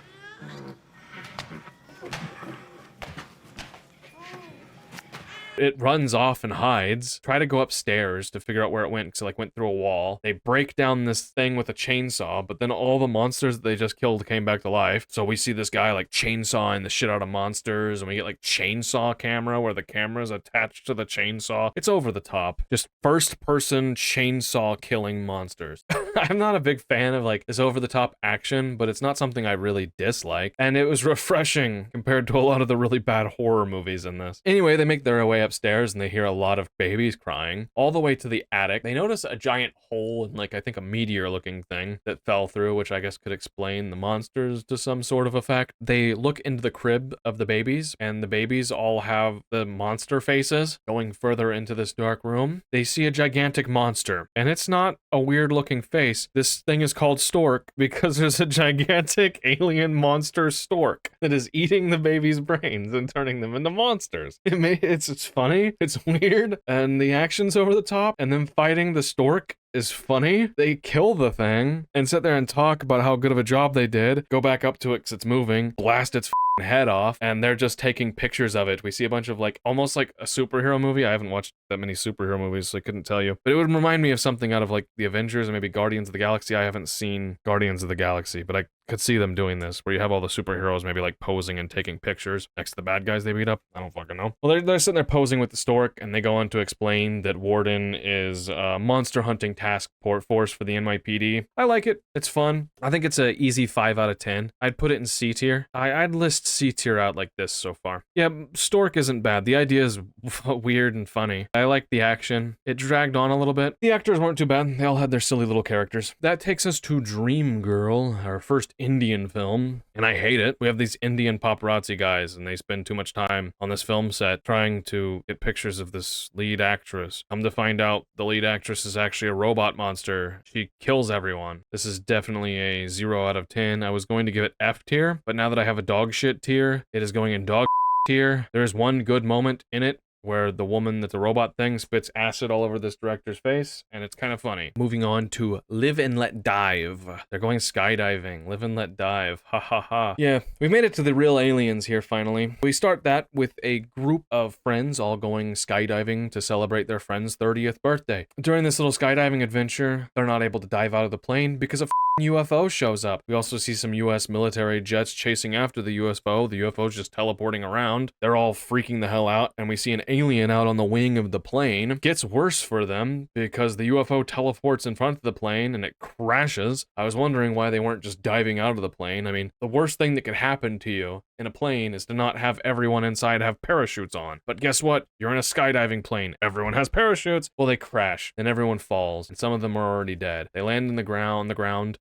It runs off and hides. Try to go upstairs to figure out where it went because it like went through a wall. They break down this thing with a chainsaw, but then all the monsters that they just killed came back to life. So we see this guy like chainsawing the shit out of monsters, and we get like chainsaw camera where the camera's attached to the chainsaw. It's over the top. Just first person chainsaw killing monsters. I'm not a big fan of like this over the top action, but it's not something I really dislike. And it was refreshing compared to a lot of the really bad horror movies in this. Anyway, they make their way upstairs and they hear a lot of babies crying all the way to the attic. They notice a giant hole in like, I think a meteor looking thing that fell through, which I guess could explain the monsters to some sort of effect. They look into the crib of the babies and the babies all have the monster faces. Going further into this dark room, they see a gigantic monster and it's not a weird looking face. This thing is called Stork because there's a gigantic alien monster stork that is eating the baby's brains and turning them into monsters. It's funny, it's weird, and the action's over the top, and then fighting the stork is funny. They kill the thing and sit there and talk about how good of a job they did, go back up to it because it's moving, blast its head off, and they're just taking pictures of it. We see a bunch of like almost like a superhero movie. I haven't watched that many superhero movies, so I couldn't tell you, but it would remind me of something out of like the Avengers or maybe Guardians of the Galaxy. I haven't seen Guardians of the Galaxy, but I could see them doing this where you have all the superheroes maybe like posing and taking pictures next to the bad guys they beat up. I don't fucking know. Well, they're sitting there posing with the stork, and they go on to explain that Warden is a monster hunting task force for the NYPD. I like it. It's fun. I think it's an easy 5 out of 10. I'd put it in C tier. I'd list C tier out like this so far. Yeah, Stork isn't bad. The idea is weird and funny. I like the action. It dragged on a little bit. The actors weren't too bad. They all had their silly little characters. That takes us to Dream Girl, our first Indian film, and I hate it. We have these Indian paparazzi guys, and they spend too much time on this film set trying to get pictures of this lead actress. Come to find out, the lead actress is actually a robot monster. She kills everyone. This is definitely a 0 out of 10. I was going to give it F tier, but now that I have a dog shit tier, it is going in dog tier. There is one good moment in it where the woman that the robot thing spits acid all over this director's face, and it's kind of funny. Moving on to Live and Let Dive. They're going skydiving. Live and Let Dive. Ha ha ha. Yeah, we made it to the real aliens here finally. We start that with a group of friends all going skydiving to celebrate their friend's 30th birthday. During this little skydiving adventure, they're not able to dive out of the plane because a UFO shows up. We also see some US military jets chasing after the UFO. The UFO's just teleporting around. They're all freaking the hell out, and we see an alien out on the wing of the plane. It gets worse for them because the UFO teleports in front of the plane and it crashes. I was wondering why they weren't just diving out of the plane. I mean, the worst thing that could happen to you in a plane is to not have everyone inside have parachutes on. But guess what? You're in a skydiving plane. Everyone has parachutes. Well, they crash and everyone falls, and some of them are already dead. They land in the ground,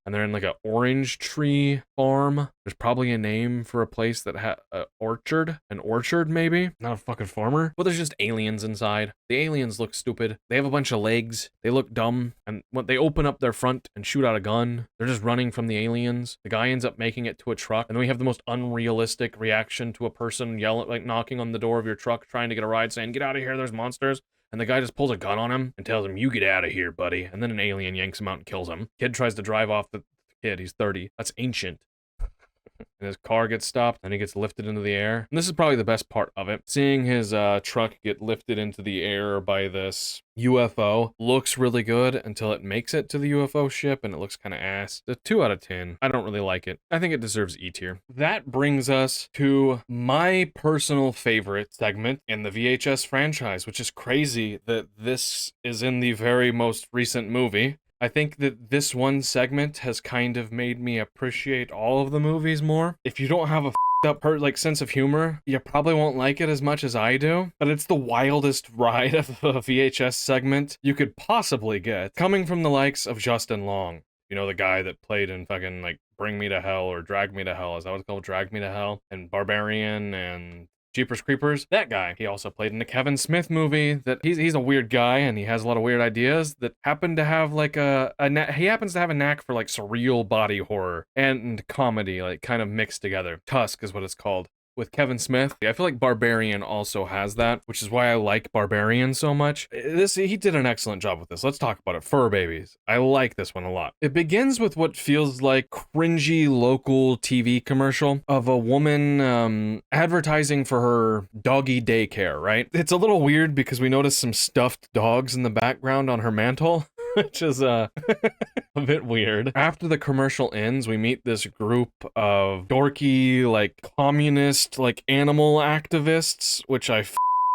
and they're in like an orange tree farm. There's probably a name for a place that had an orchard maybe. Not a fucking farmer. But there's just aliens inside. The aliens look stupid. They have a bunch of legs. They look dumb. And when they open up their front and shoot out a gun, they're just running from the aliens. The guy ends up making it to a truck, and then we have the most unrealistic reaction to a person yelling, like knocking on the door of your truck, trying to get a ride, saying, "Get out of here, there's monsters." And the guy just pulls a gun on him and tells him, "You get out of here, buddy." And then an alien yanks him out and kills him. Kid tries to drive off the kid. He's 30. That's ancient. And his car gets stopped, and he gets lifted into the air. And this is probably the best part of it. Seeing his truck get lifted into the air by this UFO looks really good until it makes it to the UFO ship, and it looks kind of ass. A 2 out of 10. I don't really like it. I think it deserves E tier. That brings us to my personal favorite segment in the VHS franchise, which is crazy that this is in the very most recent movie. I think that this one segment has kind of made me appreciate all of the movies more. If you don't have a up sense of humor, you probably won't like it as much as I do, but it's the wildest ride of a VHS segment you could possibly get, coming from the likes of Justin Long. You know, the guy that played in fucking like Bring Me to Hell or Drag Me to Hell. Is that what it's called? Drag Me to Hell? And Barbarian and Jeepers Creepers, that guy. He also played in a Kevin Smith movie that he's a weird guy and he has a lot of weird ideas that happen to have like he happens to have a knack for like surreal body horror and comedy, like kind of mixed together. Tusk is what it's called. with Kevin Smith. I feel like Barbarian also has that, which is why I like Barbarian so much. He did an excellent job with this. Let's talk about it. Fur babies. I like this one a lot. It begins with what feels like cringy local TV commercial of a woman advertising for her doggy daycare, right? It's a little weird because we notice some stuffed dogs in the background on her mantle. Which is a bit weird. After the commercial ends, we meet this group of dorky, like, communist, like, animal activists, which I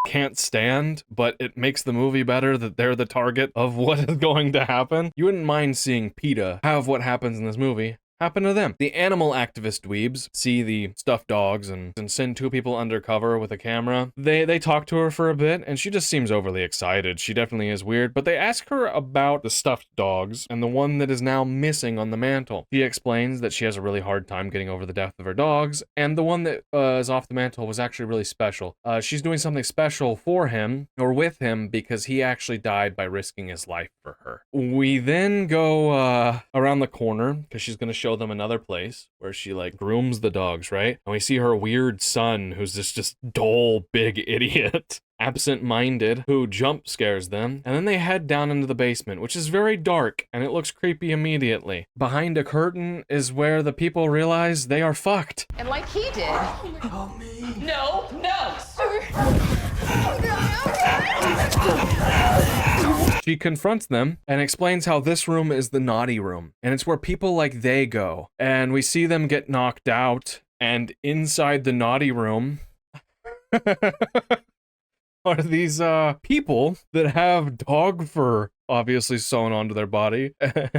can't stand, but it makes the movie better that they're the target of what is going to happen. You wouldn't mind seeing PETA have what happens in this movie happen to them. The animal activist dweebs see the stuffed dogs and send two people undercover with a camera. They talk to her for a bit, and she just seems overly excited. She definitely is weird, but they ask her about the stuffed dogs and the one that is now missing on the mantle. She explains that she has a really hard time getting over the death of her dogs, and the one that is off the mantle was actually really special. She's doing something special for him, or with him, because he actually died by risking his life for her. We then go around the corner, because she's going to show them another place where she like grooms the dogs, right? And we see her weird son, who's this just dull big idiot, absent-minded, who jump scares them. And then they head down into the basement, which is very dark and it looks creepy immediately. Behind a curtain is where the people realize they are fucked. And like he did. Help me. No, no, sir. She confronts them and explains how this room is the naughty room, and it's where people like they go. And we see them get knocked out, and inside the naughty room are these people that have dog fur obviously sewn onto their body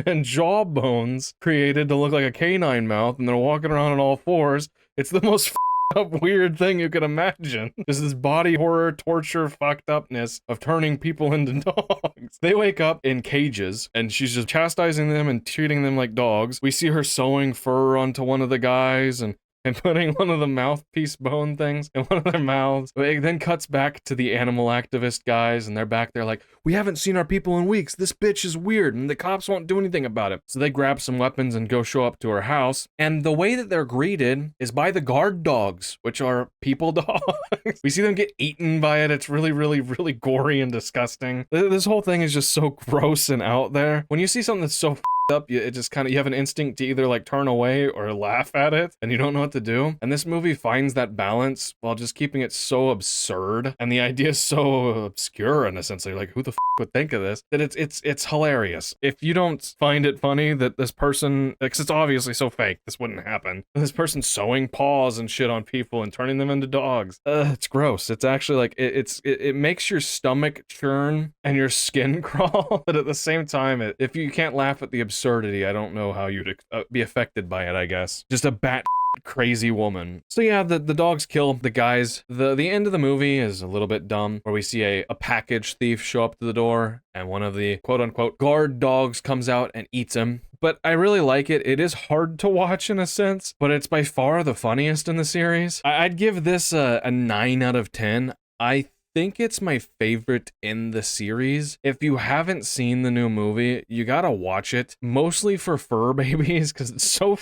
and jaw bones created to look like a canine mouth, and they're walking around on all fours. It's the most up weird thing you could imagine. This is body horror, torture, fucked upness of turning people into dogs. They wake up in cages and she's just chastising them and treating them like dogs. We see her sewing fur onto one of the guys and putting one of the mouthpiece bone things in one of their mouths. It then cuts back to the animal activist guys, and they're back there like, we haven't seen our people in weeks. This bitch is weird, and the cops won't do anything about it. So they grab some weapons and go show up to her house. And the way that they're greeted is by the guard dogs, which are people dogs. We see them get eaten by it. It's really, really, really gory and disgusting. This whole thing is just so gross and out there. When you see something that's so up, it just kind of, you have an instinct to either like turn away or laugh at it, and you don't know what to do. And this movie finds that balance while just keeping it so absurd, and the idea is so obscure in a sense. Like, who the would think of this? That it's hilarious. If you don't find it funny that this person, because it's obviously so fake, this wouldn't happen. This person sewing paws and shit on people and turning them into dogs. It's gross. It's actually like it makes your stomach churn and your skin crawl. But at the same time, if you can't laugh at the absurdity, I don't know how you'd be affected by it, I guess. Just a bat crazy woman. So yeah, the dogs kill the guys. The end of the movie is a little bit dumb, where we see a package thief show up to the door, and one of the quote-unquote guard dogs comes out and eats him. But I really like it. It is hard to watch in a sense, but it's by far the funniest in the series. I'd give this a 9 out of 10. I think it's my favorite in the series. If you haven't seen the new movie, you gotta watch it, mostly for fur babies, because it's so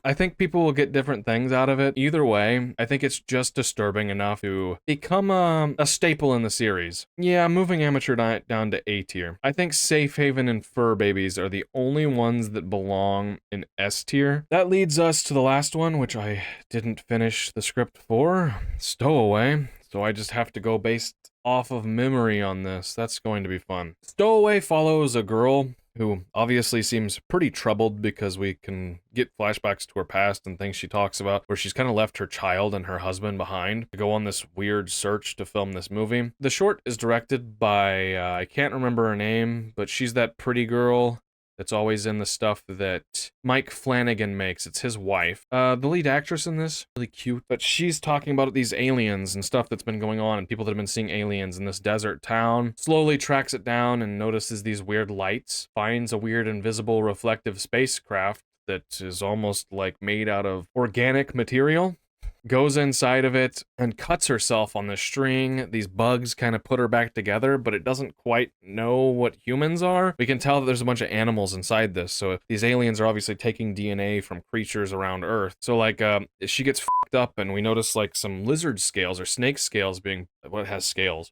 I think people will get different things out of it. Either way, I think it's just disturbing enough to become a staple in the series. Yeah, moving Amateur Night down to A tier. I think Safe Haven and Fur Babies are the only ones that belong in S tier. That leads us to the last one, which I didn't finish the script for, Stowaway. So I just have to go based off of memory on this. That's going to be fun. Stowaway follows a girl who obviously seems pretty troubled, because we can get flashbacks to her past and things she talks about, where she's kind of left her child and her husband behind to go on this weird search to film this movie. The short is directed by, I can't remember her name, but she's that pretty girl that's always in the stuff that Mike Flanagan makes. It's his wife. The lead actress in this, really cute, but she's talking about these aliens and stuff that's been going on, and people that have been seeing aliens in this desert town. Slowly tracks it down and notices these weird lights, finds a weird invisible reflective spacecraft that is almost like made out of organic material. goes inside of it and cuts herself on the string. These bugs kind of put her back together, but it doesn't quite know what humans are. We can tell that there's a bunch of animals inside this, so these aliens are obviously taking DNA from creatures around Earth. So like, she gets fucked up, and we notice like some lizard scales or snake scales being, what has scales?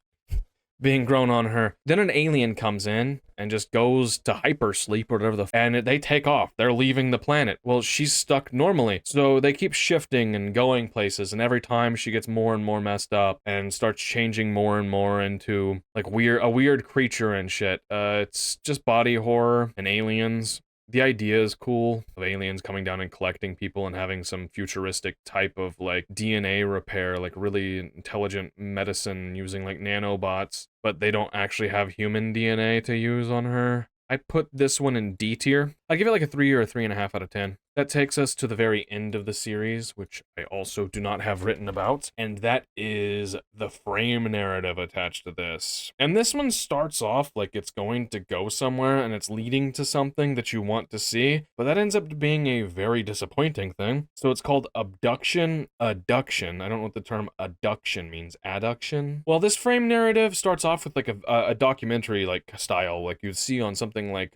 Being grown on her. Then an alien comes in and just goes to hypersleep or whatever and they take off. They're leaving the planet. Well, she's stuck normally. So they keep shifting and going places, and every time she gets more and more messed up and starts changing more and more into like a weird creature and shit. It's just body horror and aliens. The idea is cool of aliens coming down and collecting people and having some futuristic type of like DNA repair, like really intelligent medicine using like nanobots, but they don't actually have human DNA to use on her. I put this one in D tier. I give it like a 3 or a 3.5 out of 10. That takes us to the very end of the series, which I also do not have written about, and that is the frame narrative attached to this. And this one starts off like it's going to go somewhere and it's leading to something that you want to see, but that ends up being a very disappointing thing. So it's called Abduction Adduction. I don't know what the term adduction means. Adduction? Well, this frame narrative starts off with like a documentary like style, like you'd see on something like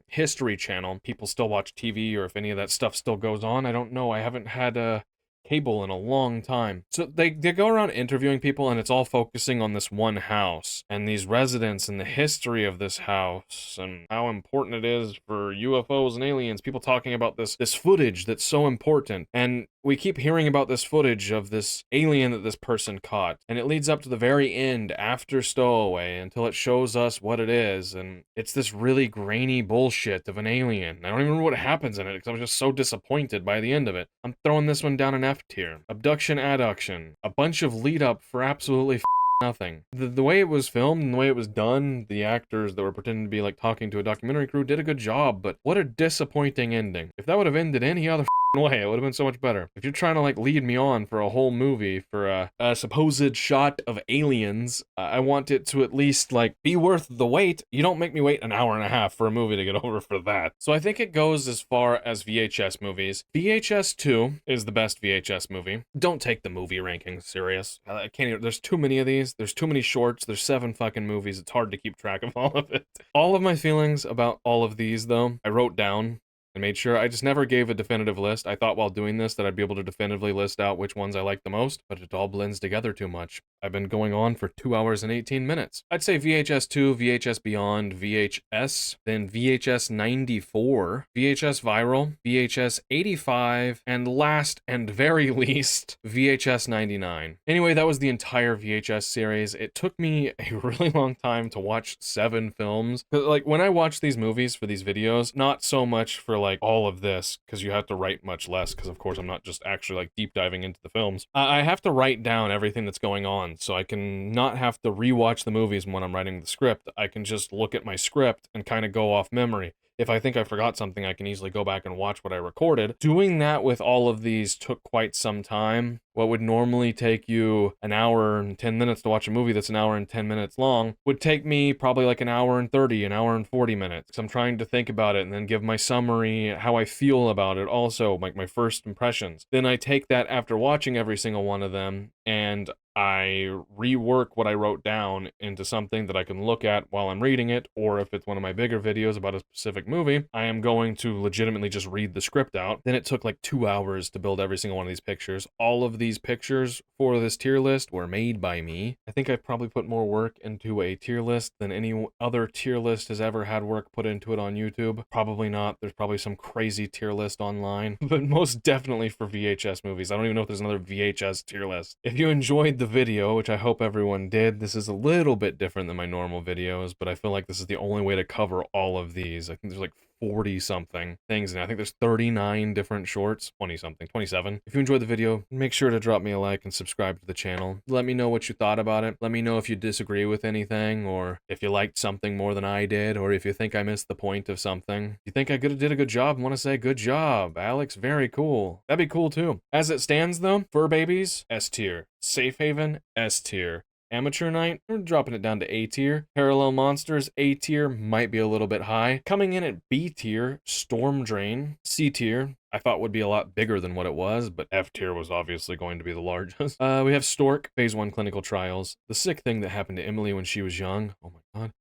History Channel. People still watch TV, or if any of that stuff still goes on. I don't know. I haven't had cable in a long time. So they go around interviewing people, and it's all focusing on this one house and these residents and the history of this house and how important it is for UFOs and aliens. People talking about this footage that's so important. And we keep hearing about this footage of this alien that this person caught, and it leads up to the very end after Stowaway until it shows us what it is, and it's this really grainy bullshit of an alien. I don't even remember what happens in it because I was just so disappointed by the end of it. I'm throwing this one down an F tier. Abduction Adduction. A bunch of lead up for absolutely nothing. The way it was filmed and the way it was done, the actors that were pretending to be like talking to a documentary crew did a good job, but what a disappointing ending. If that would have ended any other way, it would have been so much better. If you're trying to like lead me on for a whole movie for a supposed shot of aliens, I want it to at least like be worth the wait. You don't make me wait an hour and a half for a movie to get over for that. So I think it goes as far as VHS movies. VHS 2 is the best VHS movie. Don't take the movie rankings serious. I can't even, there's too many of these. There's too many shorts. There's 7 fucking movies. It's hard to keep track of all of it. All of my feelings about all of these though, I wrote down and made sure. I just never gave a definitive list. I thought while doing this that I'd be able to definitively list out which ones I like the most, but it all blends together too much. I've been going on for 2 hours and 18 minutes. I'd say VHS 2, VHS Beyond, VHS, then VHS 94, VHS Viral, VHS 85, and last and very least, VHS 99. Anyway, that was the entire VHS series. It took me a really long time to watch 7 films. Like, when I watch these movies for these videos, not so much for like all of this, because you have to write much less, because of course I'm not just actually like deep diving into the films. I have to write down everything that's going on, so I can not have to rewatch the movies when I'm writing the script. I can just look at my script and kind of go off memory. If I think I forgot something, I can easily go back and watch what I recorded. Doing that with all of these took quite some time. What would normally take you an hour and 10 minutes to watch a movie that's an hour and 10 minutes long would take me probably like an hour and 30, an hour and 40 minutes. Because I'm trying to think about it and then give my summary, how I feel about it, also like my first impressions. Then I take that after watching every single one of them and I rework what I wrote down into something that I can look at while I'm reading it, or if it's one of my bigger videos about a specific movie, I am going to legitimately just read the script out. Then it took like 2 hours to build every single one of these pictures. All of these pictures for this tier list were made by me. I think I've probably put more work into a tier list than any other tier list has ever had work put into it on YouTube. Probably not. There's probably some crazy tier list online, but most definitely for VHS movies. I don't even know if there's another VHS tier list. If you enjoyed the video, which I hope everyone did, this is a little bit different than my normal videos, but I feel like this is the only way to cover all of these. I think there's like 40 something things, and I think there's 39 different shorts, 20 something, 27. If you enjoyed the video, make sure to drop me a like and subscribe to the channel. Let me know what you thought about it. Let me know if you disagree with anything, or if you liked something more than I did, or if you think I missed the point of something. If you think I did a good job and want to say good job, Alex, very cool. That'd be cool too. As it stands though, Fur Babies, S tier. Safe Haven, S tier. Amateur Night, we're dropping it down to A tier. Parallel Monsters, A tier, might be a little bit high. Coming in at B tier, Storm Drain. C tier, I thought would be a lot bigger than what it was, but F tier was obviously going to be the largest. We have Stork, Phase 1 clinical trials. The sick thing that happened to Emily when she was young. Oh my god.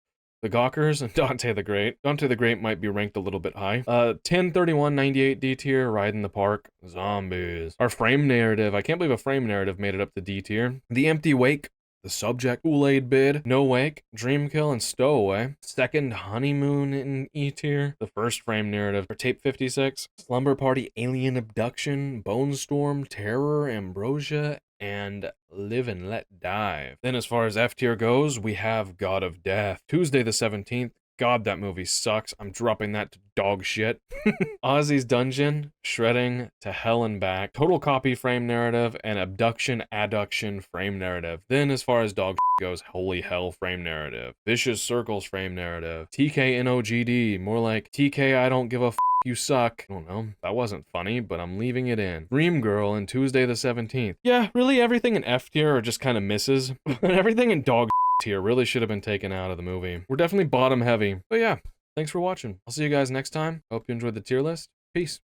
The Gawkers, and Dante the Great. Dante the Great might be ranked a little bit high. 103198 D tier, Ride in the Park, Zombies. Our frame narrative, I can't believe a frame narrative made it up to D tier. The Empty Wake, The Subject, Kool-Aid Bid, No Wake, Dreamkill, and Stowaway. Second Honeymoon in E tier. The first frame narrative for Tape 56. Slumber Party, Alien Abduction, Bone Storm, Terror, Ambrosia, and Live and Let Die. Then as far as F tier goes, we have God of Death. Tuesday the 17th. God, that movie sucks. I'm dropping that to dog shit. Ozzy's Dungeon, Shredding to Hell and Back, Total Copy frame narrative, and Abduction Adduction frame narrative. Then as far as dog shit goes, Holy Hell frame narrative, Vicious Circles frame narrative, TKNOGD, more like TK I don't give a you suck. I don't know, that wasn't funny, but I'm leaving it in. Dream Girl and Tuesday the 17th. Yeah, really everything in F tier are just kind of misses, but everything in dog tier really should have been taken out of the movie. We're definitely bottom heavy, but yeah, thanks for watching. I'll see you guys next time. Hope you enjoyed the tier list. Peace.